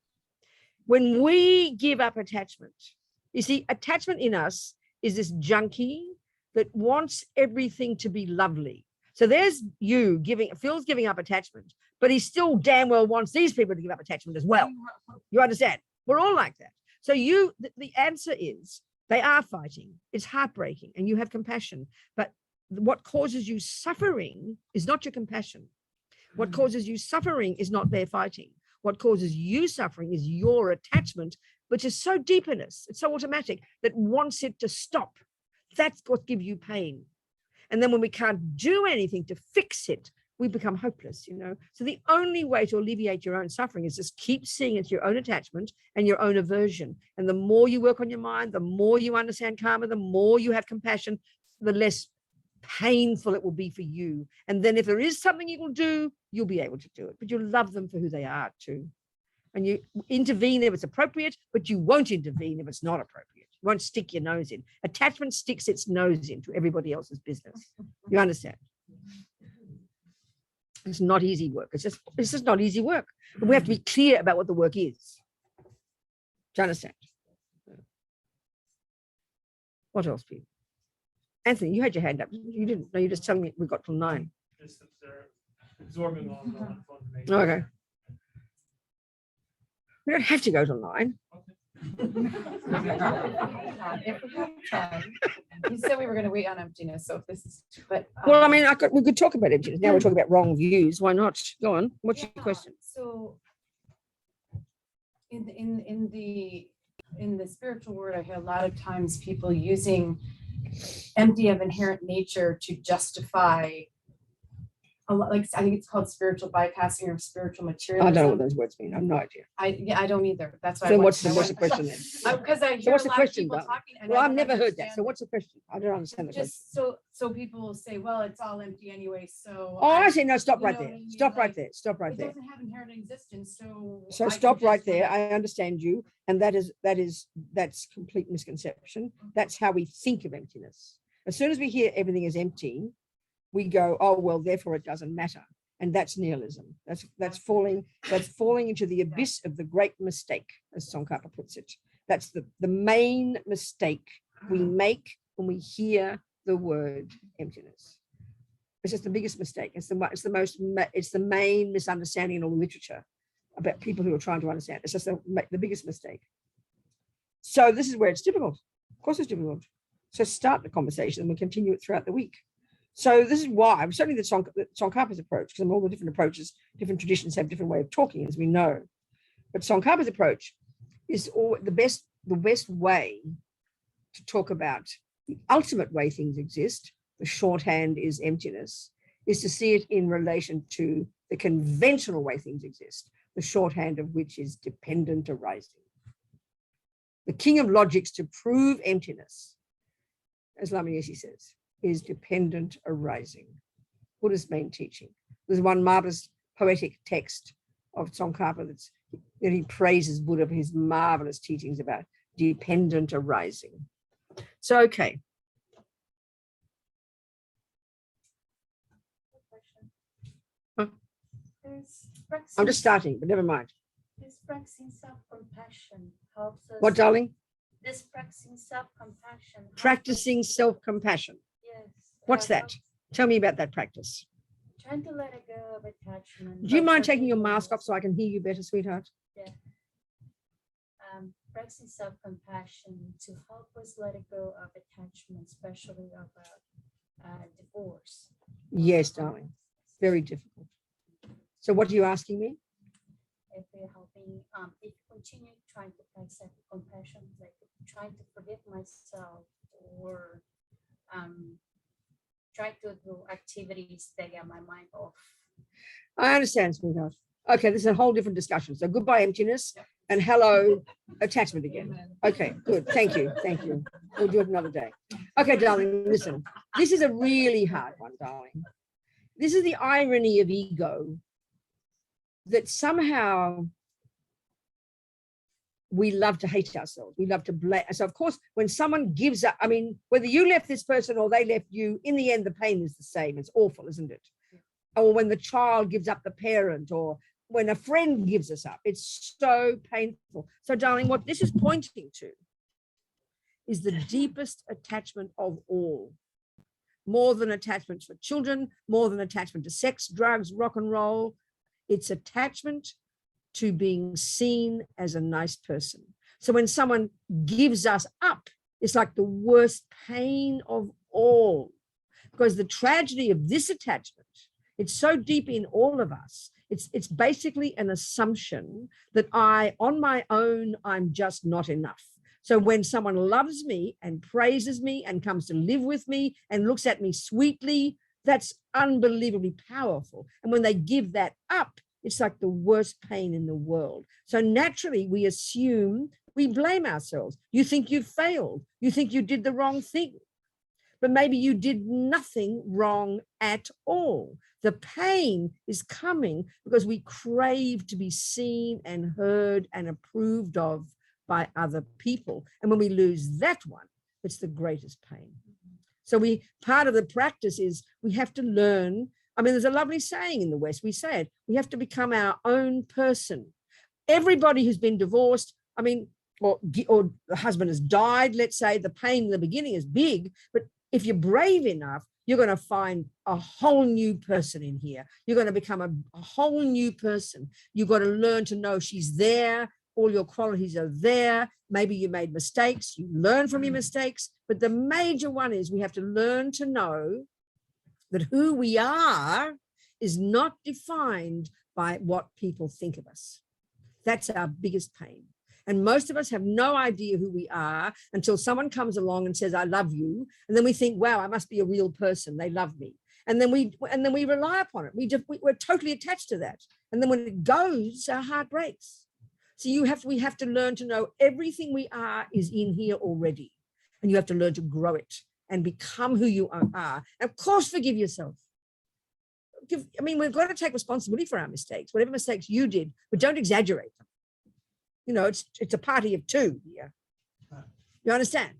When we give up attachment, you see, attachment in us is this junkie that wants everything to be lovely. So there's you Phil's giving up attachment, but he still damn well wants these people to give up attachment as well. You understand? We're all like that. So the answer is they are fighting. It's heartbreaking, and you have compassion. But what causes you suffering is not your compassion. What causes you suffering is not their fighting. What causes you suffering is your attachment, which is so deep in us, it's so automatic, that wants it to stop. That's what gives you pain. And then when we can't do anything to fix it, we become hopeless, you know. So the only way to alleviate your own suffering is just keep seeing it's your own attachment and your own aversion. And the more you work on your mind, the more you understand karma, the more you have compassion, the less painful it will be for you. And then if there is something you will do, you'll be able to do it. But you'll love them for who they are too. And you intervene if it's appropriate, but you won't intervene if it's not appropriate. You won't stick your nose in. Attachment sticks its nose into everybody else's business. You understand? It's not easy work. It's just not easy work. But we have to be clear about what the work is. Do you understand? What else, people? Anthony, you had your hand up. You didn't. No, you just telling me we got till 9. Just absorbing all the information. Okay. We don't have to go till 9. If we have time, you said we were going to wait on emptiness. So if this is, but Well, I mean, we could talk about emptiness. Now we're talking about wrong views. Why not? Go on. What's your question? So in the spiritual world, I hear a lot of times people using empty of inherent nature to justify a lot, like I think it's called spiritual bypassing or spiritual I materialism. don't know what those words mean. I have no idea. I don't either. That's why. So what's the question then? Because I So hear what's a the lot of question, people darling? talking. And Well, I I've don't never heard that. understand So what's the question? I don't understand the question. Just so people will say, well, it's all empty anyway. So Oh, I see. No, stop you right know there. what I mean? Stop right Like, there. Stop right it there. doesn't have inherent existence. So So I stop can right just there. like- I understand you. And that's complete misconception. That's how we think of emptiness. As soon as we hear everything is empty, we go, oh, well, therefore it doesn't matter. And that's nihilism. That's falling into the abyss of the great mistake, as Tsongkhapa puts it. That's the main mistake we make when we hear the word emptiness. It's just the biggest mistake. It's the main misunderstanding in all the literature about people who are trying to understand. It's just the biggest mistake. So this is where it's difficult. Of course it's difficult. So start the conversation and we'll continue it throughout the week. So this is why, certainly the Tsongkhapa's approach, because all the different approaches, different traditions have different way of talking, as we know. But Tsongkhapa's approach is the best way to talk about the ultimate way things exist. The shorthand is emptiness, is to see it in relation to the conventional way things exist, the shorthand of which is dependent arising. The king of logics to prove emptiness, as Lamiesi says, is dependent arising. Buddha's main teaching. There's one marvelous poetic text of Tsongkhapa that he praises Buddha for his marvelous teachings about dependent arising. So, okay. Huh? I'm just starting, but never mind. This practicing self-compassion helps us. What, darling? This practicing self-compassion. Practicing self-compassion. Yes. What's that? Tell me about that practice. Trying to let it go of attachment. Do you mind taking your mask off so I can hear you better, sweetheart? Yeah. Practicing self-compassion to help us let it go of attachment, especially about divorce. Yes, darling. Very difficult. So what are you asking me? If you're helping, if you continue trying to practice self-compassion, like trying to forgive myself or try to do activities that get my mind off. I understand, sweetheart. Okay, this is a whole different discussion. So goodbye emptiness and hello attachment again. Okay, good. Thank you. Thank you. We'll do it another day. Okay, darling, listen. This is a really hard one, darling. This is the irony of ego, that somehow we love to hate ourselves. We love to blame. So of course, when someone gives up, I mean, whether you left this person or they left you, in the end, the pain is the same. It's awful, isn't it? Or when the child gives up the parent, or when a friend gives us up, it's so painful. So darling, what this is pointing to is the deepest attachment of all. More than attachment for children, more than attachment to sex, drugs, rock and roll. It's attachment to being seen as a nice person. So when someone gives us up, it's like the worst pain of all, because the tragedy of this attachment, it's so deep in all of us. It's basically an assumption that on my own, I'm just not enough. So when someone loves me and praises me and comes to live with me and looks at me sweetly, that's unbelievably powerful. And when they give that up, it's like the worst pain in the world. So naturally, we assume, we blame ourselves. You think you failed. You think you did the wrong thing. But maybe you did nothing wrong at all. The pain is coming because we crave to be seen and heard and approved of by other people. And when we lose that one, it's the greatest pain. So part of the practice is we have to learn. I mean, there's a lovely saying in the West. We say it, we have to become our own person. Everybody who's been divorced, I mean, or the husband has died, let's say, the pain in the beginning is big, but if you're brave enough, you're going to find a whole new person in here. You're going to become a whole new person. You've got to learn to know she's there. All your qualities are there. Maybe you made mistakes. You learn from your mistakes. But the major one is we have to learn to know that who we are is not defined by what people think of us. That's our biggest pain. And most of us have no idea who we are until someone comes along and says, I love you. And then we think, wow, I must be a real person. They love me. And then we rely upon it. We're totally attached to that. And then when it goes, our heart breaks. So we have to learn to know everything we are is in here already. And you have to learn to grow it and become who you are. And of course, forgive yourself. I mean, we've got to take responsibility for our mistakes, whatever mistakes you did, but don't exaggerate them. You know, it's a party of two here. You understand?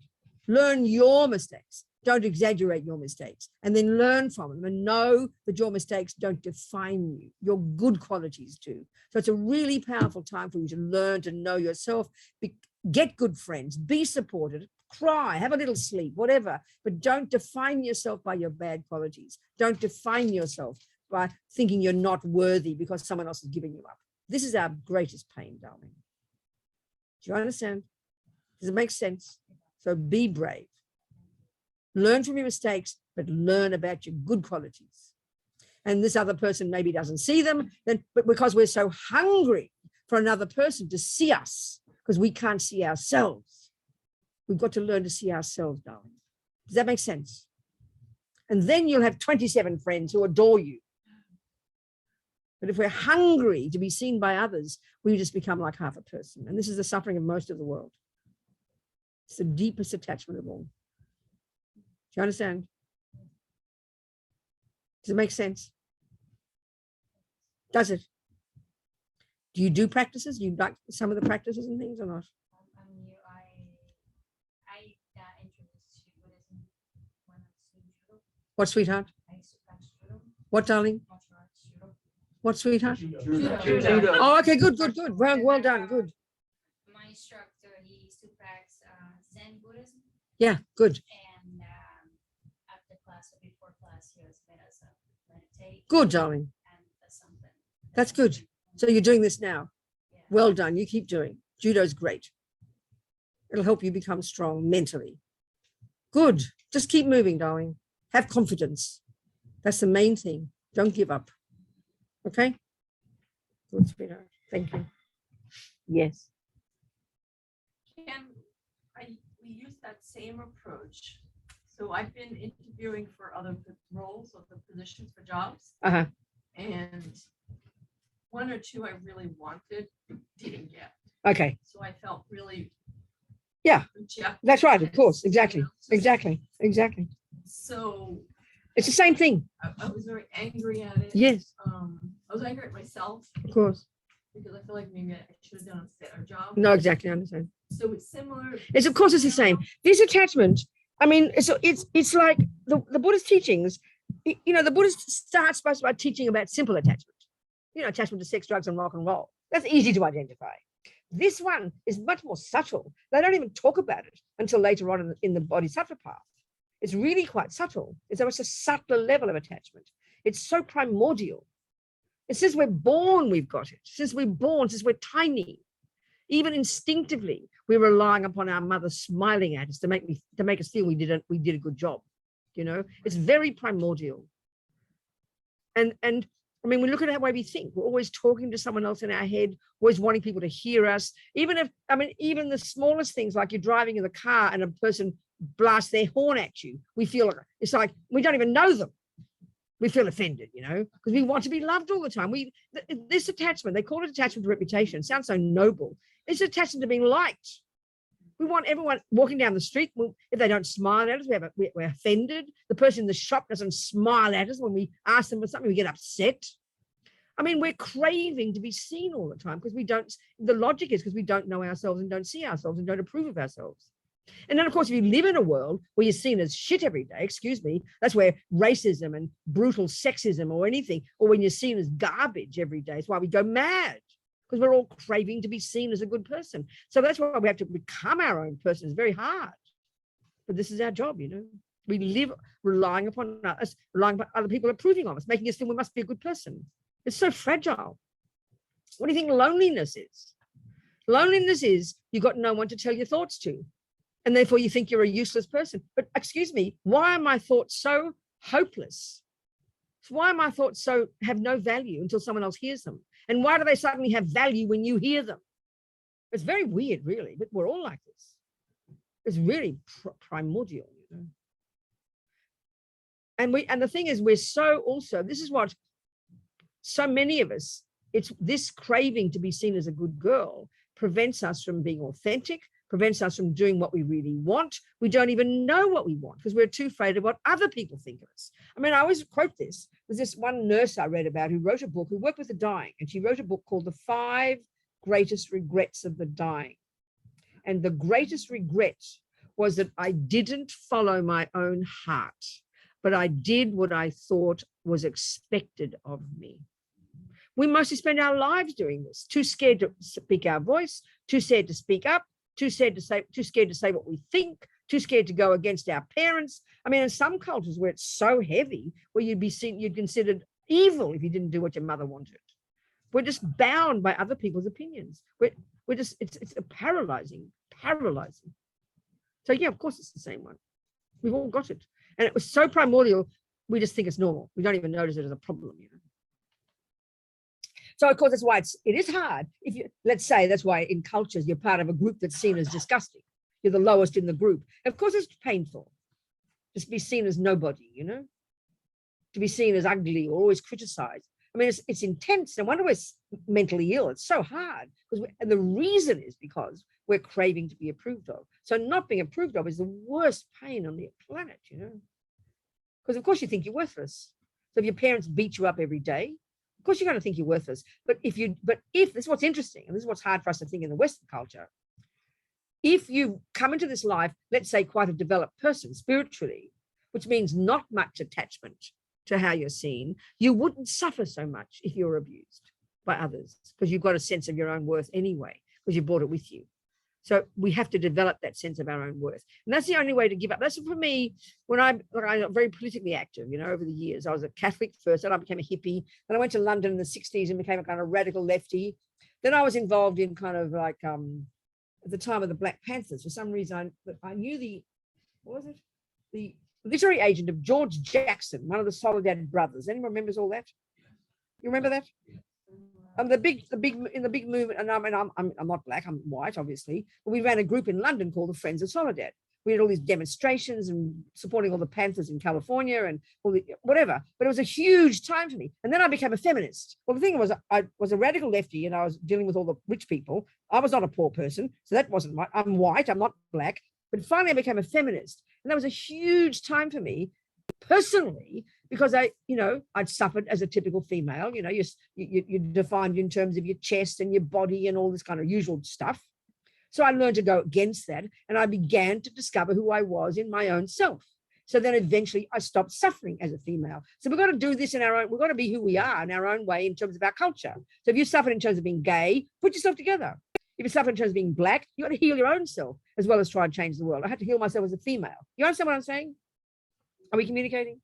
Learn your mistakes. Don't exaggerate your mistakes. And then learn from them and know that your mistakes don't define you. Your good qualities do. So it's a really powerful time for you to learn to know yourself. Get good friends. Be supported. Cry. Have a little sleep. Whatever. But don't define yourself by your bad qualities. Don't define yourself by thinking you're not worthy because someone else is giving you up. This is our greatest pain, darling. Do you understand? Does it make sense? So be brave. Learn from your mistakes, but learn about your good qualities. And this other person maybe doesn't see them, but because we're so hungry for another person to see us, because we can't see ourselves, we've got to learn to see ourselves, darling. Does that make sense? And then you'll have 27 friends who adore you. But if we're hungry to be seen by others, we just become like half a person. And this is the suffering of most of the world. It's the deepest attachment of all. Do you understand? Does it make sense? Does it? Do you do practices? Do you like some of the practices and things or not? I'm new. I got introduced to Buddhism when I was in Europe. What, sweetheart? I used to practice judo. What, darling? Martial arts, judo. What, sweetheart? Judo. Oh, okay, good, good, good. Well done, good. My instructor, he used to practice Zen Buddhism. Yeah, good. And after class or before class, he was made us meditate. Good, darling. And that's something. That's good. So you're doing this now. Well done. You keep doing. Judo's great. It'll help you become strong mentally. Good. Just keep moving, darling. Have confidence. That's the main thing. Don't give up. Okay? Good, sweetheart. Thank you. Yes. We use that same approach. So I've been interviewing for other roles of the positions for jobs. Uh-huh. And one or two I really wanted, didn't get. Okay. So I felt really rejected. That's right. Of course. Exactly. Exactly. Exactly. So it's the same thing. I was very angry at it. Yes. I was angry at myself. Of course. Because I feel like maybe I should have done a better job. No, exactly. I understand. So it's similar. It's of course it's the same. This attachment, I mean, it's like the Buddhist teachings, you know, the Buddhist starts by teaching about simple attachment. You know, attachment to sex, drugs, and rock and roll. That's easy to identify. This one is much more subtle. They don't even talk about it until later on in the Bodhisattva path. It's really quite subtle. It's a subtler level of attachment. It's so primordial. It's since we're born, we've got it. Since we're born, since we're tiny, even instinctively, we're relying upon our mother smiling at us to make us feel we did a good job. You know, it's very primordial. And I mean, we look at the way we think. We're always talking to someone else in our head, always wanting people to hear us. Even the smallest things, like you're driving in the car and a person blasts their horn at you, we feel it's like we don't even know them. We feel offended, you know, because we want to be loved all the time. This attachment, they call it attachment to reputation. It sounds so noble. It's attachment to being liked. We want everyone walking down the street. If they don't smile at us, we're offended. The person in the shop doesn't smile at us when we ask them for something, we get upset. I mean, we're craving to be seen all the time because the logic is because we don't know ourselves and don't see ourselves and don't approve of ourselves. And then, of course, if you live in a world where you're seen as shit every day, excuse me, that's where racism and brutal sexism or anything, or when you're seen as garbage every day, it's why we go mad, because we're all craving to be seen as a good person. So that's why we have to become our own person. It's very hard, but this is our job, you know. We live relying upon us, relying upon other people approving of us, making us feel we must be a good person. It's so fragile. What do you think loneliness is? Loneliness is you've got no one to tell your thoughts to. And therefore you think you're a useless person. But excuse me, why are my thoughts so hopeless? Why are my thoughts so have no value until someone else hears them? And why do they suddenly have value when you hear them? It's very weird, really, but we're all like this. It's really primordial, you know. And the thing is, we're so also, this is what so many of us, it's this craving to be seen as a good girl prevents us from being authentic, prevents us from doing what we really want. We don't even know what we want because we're too afraid of what other people think of us. I mean, I always quote this. There's this one nurse I read about who wrote a book, who worked with the dying, and she wrote a book called The 5 Greatest Regrets of the Dying. And the greatest regret was that I didn't follow my own heart, but I did what I thought was expected of me. We mostly spend our lives doing this, too scared to speak our voice, too scared to speak up, too scared to say what we think, too scared to go against our parents. I mean, in some cultures where it's so heavy, where you'd considered evil if you didn't do what your mother wanted. We're just bound by other people's opinions. We're just, it's a paralyzing paralyzing. So yeah, of course it's the same one. We've all got it. And it was so primordial, we just think it's normal. We don't even notice it as a problem, you know. So of course that's why it is hard. If you, let's say that's why in cultures you're part of a group that's seen as disgusting. You're the lowest in the group. Of course it's painful. Just to be seen as nobody, you know, to be seen as ugly or always criticized. I mean, it's intense. No wonder we're mentally ill. It's so hard and the reason is because we're craving to be approved of. So not being approved of is the worst pain on the planet, you know, because of course you think you're worthless. So if your parents beat you up every day, of course you're going to think you're worthless. But if this is what's interesting, and this is what's hard for us to think in the Western culture, if you come into this life, let's say quite a developed person spiritually, which means not much attachment to how you're seen, you wouldn't suffer so much if you're abused by others because you've got a sense of your own worth anyway, because you brought it with you. So we have to develop that sense of our own worth. And that's the only way to give up. That's for me, when I got very politically active, you know, over the years. I was a Catholic first, then I became a hippie. Then I went to London in the 60s and became a kind of radical lefty. Then I was involved in kind of like, at the time of the Black Panthers, for some reason, I knew the literary agent of George Jackson, one of the Soledad brothers. Anyone remembers all that? You remember that? In the big movement, and I'm not black, I'm white, obviously, but we ran a group in London called the Friends of Soledad. We had all these demonstrations and supporting all the Panthers in California and all the whatever. But it was a huge time for me. And then I became a feminist. Well, the thing was, I was a radical lefty and I was dealing with all the rich people. I was not a poor person, so that wasn't right. I'm white, I'm not black. But finally I became a feminist. And that was a huge time for me personally, because I'd suffered as a typical female. You know, you're defined in terms of your chest and your body and all this kind of usual stuff. So I learned to go against that, and I began to discover who I was in my own self. So then eventually I stopped suffering as a female. So we've got to do this in our own, we've got to be who we are in our own way in terms of our culture. So if you suffer in terms of being gay, put yourself together. If you suffer in terms of being black, you got to heal your own self as well as try and change the world. I had to heal myself as a female. You understand what I'm saying? Are we communicating?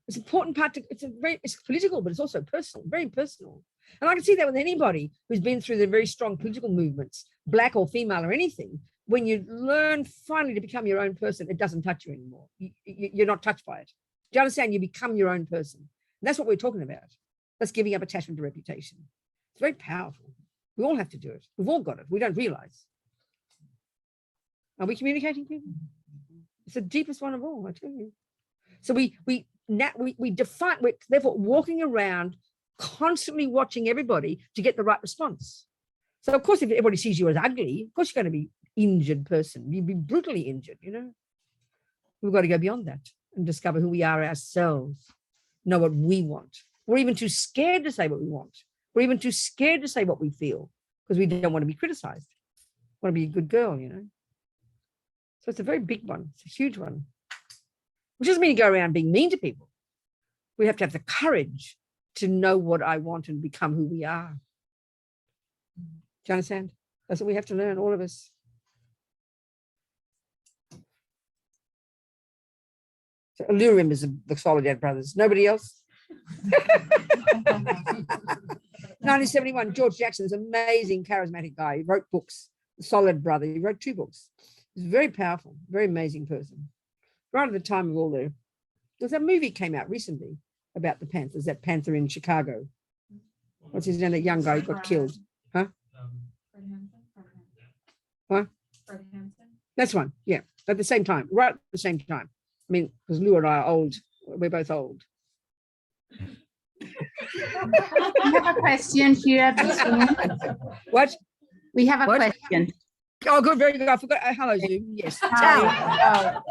It's an important part to, it's political, but it's also personal, very personal. And I can see that with anybody who's been through the very strong political movements, black or female or anything. When you learn finally to become your own person, it doesn't touch you anymore. You're not touched by it. Do you understand? You become your own person. And that's what we're talking about. That's giving up attachment to reputation. It's very powerful. We all have to do it. We've all got it. We don't realize. Are we communicating, people? It's the deepest one of all, I tell you. So we define, we're therefore walking around constantly watching everybody to get the right response. So of course, if everybody sees you as ugly, of course you're going to be injured person. You'd be brutally injured, you know. We've got to go beyond that and discover who we are ourselves, know what we want. We're even too scared to say what we want. We're even too scared to say what we feel because we don't want to be criticized. We want to be a good girl, you know. So it's a very big one. It's a huge one. Which doesn't mean you go around being mean to people. We have to have the courage to know what I want and become who we are. Do you understand? That's what we have to learn, all of us. So Allure is the Soledad brothers. Nobody else? 1971, George Jackson is an amazing, charismatic guy. He wrote books. The Solid Brother. He wrote 2 books. He's very powerful, very amazing person. Right at the time of all there's a movie came out recently about the Panthers, that Panther in Chicago. What's his name? That young guy who got killed. Huh? What? That's one. Yeah. At the same time, right at the same time. I mean, because Lou and I are old. We're both old. We have a question here at the Zoom. What? We have a question. Oh, good, very good. I forgot. Hello, Zoom. Yes. Tal.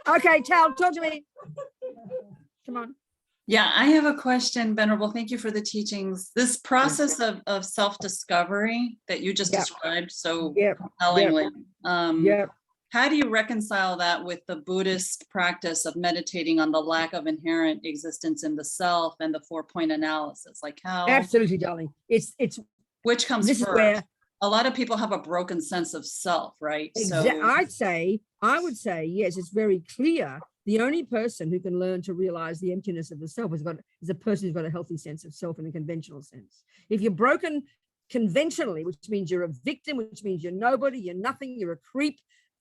Okay, Tal, talk to me. Come on. Yeah, I have a question, Venerable. Thank you for the teachings. This process of self-discovery that you just described so compellingly. How do you reconcile that with the Buddhist practice of meditating on the lack of inherent existence in the self and the 4-point analysis? Like how? Absolutely, darling. It's which comes this first? Is where a lot of people have a broken sense of self, right? Exactly. I would say, yes, it's very clear. The only person who can learn to realize the emptiness of the self is a person who's got a healthy sense of self in a conventional sense. If you're broken conventionally, which means you're a victim, which means you're nobody, you're nothing, you're a creep.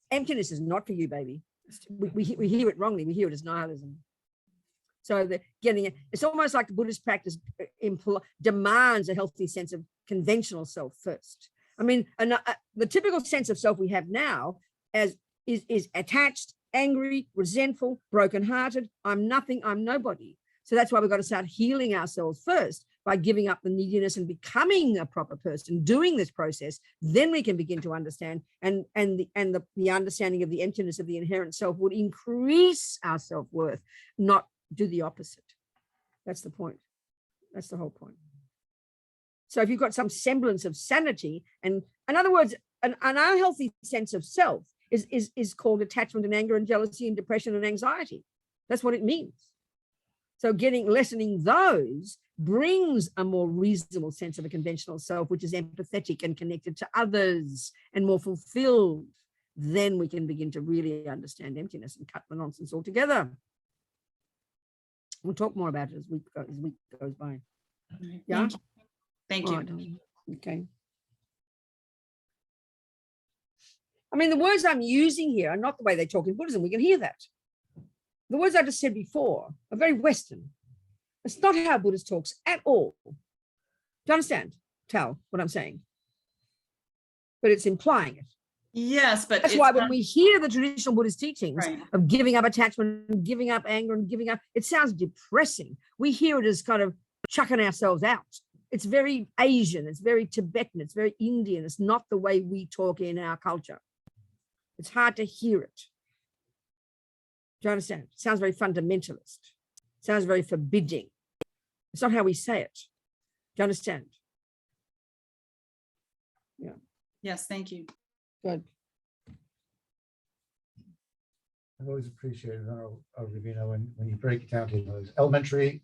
Emptiness is not for you, baby. We hear it wrongly. We hear it as nihilism. So it's almost like the Buddhist practice demands a healthy sense of conventional self first. I mean, the typical sense of self we have now is attached, angry, resentful, brokenhearted. I'm nothing, I'm nobody. So that's why we've got to start healing ourselves first by giving up the neediness and becoming a proper person, doing this process. Then we can begin to understand, and the understanding of the emptiness of the inherent self would increase our self-worth, not do the opposite. That's the point. That's the whole point. So if you've got some semblance of sanity, and in other words, an unhealthy sense of self is called attachment and anger and jealousy and depression and anxiety. That's what it means. So lessening those brings a more reasonable sense of a conventional self, which is empathetic and connected to others and more fulfilled. Then we can begin to really understand emptiness and cut the nonsense altogether. We'll talk more about it as week goes by. Yeah. Thank you. Right. Okay. I mean, the words I'm using here are not the way they talk in Buddhism. We can hear that. The words I just said before are very Western. It's not how Buddhist talks at all. Do you understand, Tal, what I'm saying? But it's implying it. Yes, but that's why when we hear the traditional Buddhist teachings of giving up attachment, and giving up anger, and giving up, it sounds depressing. We hear it as kind of chucking ourselves out. It's very Asian, it's very Tibetan, it's very Indian. It's not the way we talk in our culture. It's hard to hear it. Do you understand? It sounds very fundamentalist. It sounds very forbidding. It's not how we say it. Do you understand? Yeah. Yes, thank you. Good. I've always appreciated Robina when you break it down to those elementary,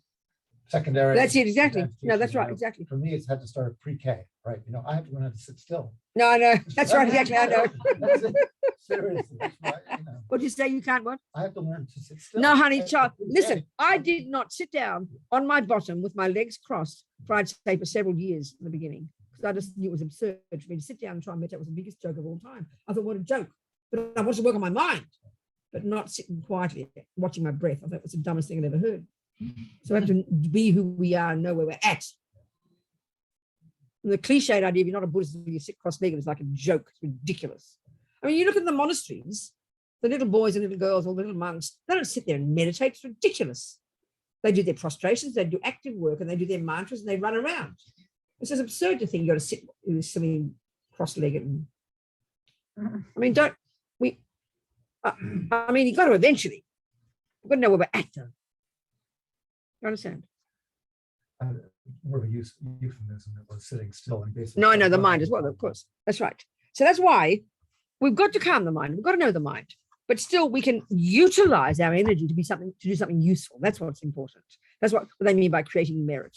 secondary. That's it, exactly. No, that's right, exactly. For me, it's had to start at pre-K, right? I have to learn how to sit still. No, I know. That's right, exactly. I know. Seriously, that's why, What do you say? You can't what? I have to learn to sit still. No, honey, child. Listen, I did not sit down on my bottom with my legs crossed for, I'd say, for several years in the beginning. I just knew it was absurd for me to sit down and try and meditate. Was the biggest joke of all time. I thought, what a joke. But I wanted to work on my mind, but not sitting quietly, watching my breath. I thought it was the dumbest thing I'd ever heard. So we have to be who we are and know where we're at. And the cliched idea, if you're not a Buddhist, you sit cross-legged, is like a joke. It's ridiculous. I mean, you look at the monasteries, the little boys and little girls or little monks, they don't sit there and meditate. It's ridiculous. They do their prostrations, they do active work, and they do their mantras, and they run around. It's just absurd to think you got to sit sitting cross-legged. And, I mean, I mean, you got to eventually. We've got to know where we're at, though. You understand? More of a euphemism that was sitting still and basically. No, I know the mind as well, of course. That's right. So that's why we've got to calm the mind. We've got to know the mind, but still we can utilize our energy to do something useful. That's what's important. That's what they mean by creating merit.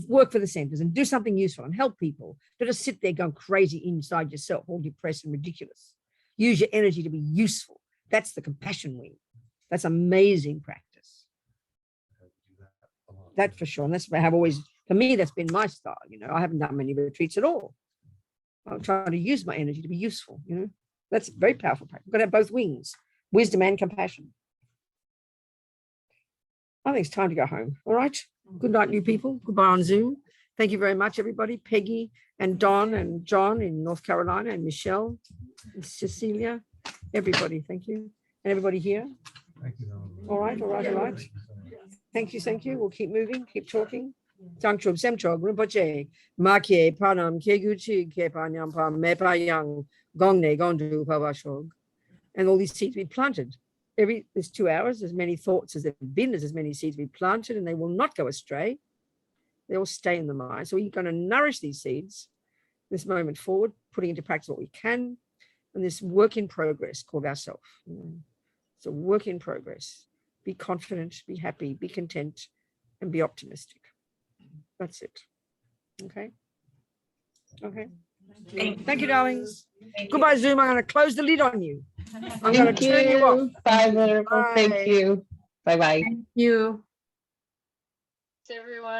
Work for the centers and do something useful and help people. Don't just sit there going crazy inside yourself, all depressed and ridiculous. Use your energy to be useful. That's the compassion wing. That's amazing practice. That's for sure. And that's what I have always, for me, that's been my style. I haven't done many retreats at all. I'm trying to use my energy to be useful. That's a very powerful practice. We've got to have both wings, wisdom and compassion. I think it's time to go home. All right. Good night, you people. Goodbye on Zoom. Thank you very much, everybody. Peggy and Don and John in North Carolina and Michelle and Cecilia, everybody. Thank you. And everybody here. Thank you. All right. Thank you. We'll keep moving, keep talking. Tangchub Semchog, Rinpoche, Makye, Panam, Keguchi, Kepanyam, Mepa Yang, Gongne, Gondu, Pavashog. And all these seeds we planted. There's 2 hours, as many thoughts as there have been, there's as many seeds we planted, and they will not go astray. They will stay in the mind. So we're going to nourish these seeds this moment forward, putting into practice what we can, and this work in progress called ourself. It's a work in progress. Be confident, be happy, be content, and be optimistic. That's it. Okay. Thank you, darlings. Goodbye, Zoom. I'm going to close the lid on you. I'm going to turn you off. Bye, Venerable. Thank you. Bye-bye. Thank you. Everyone.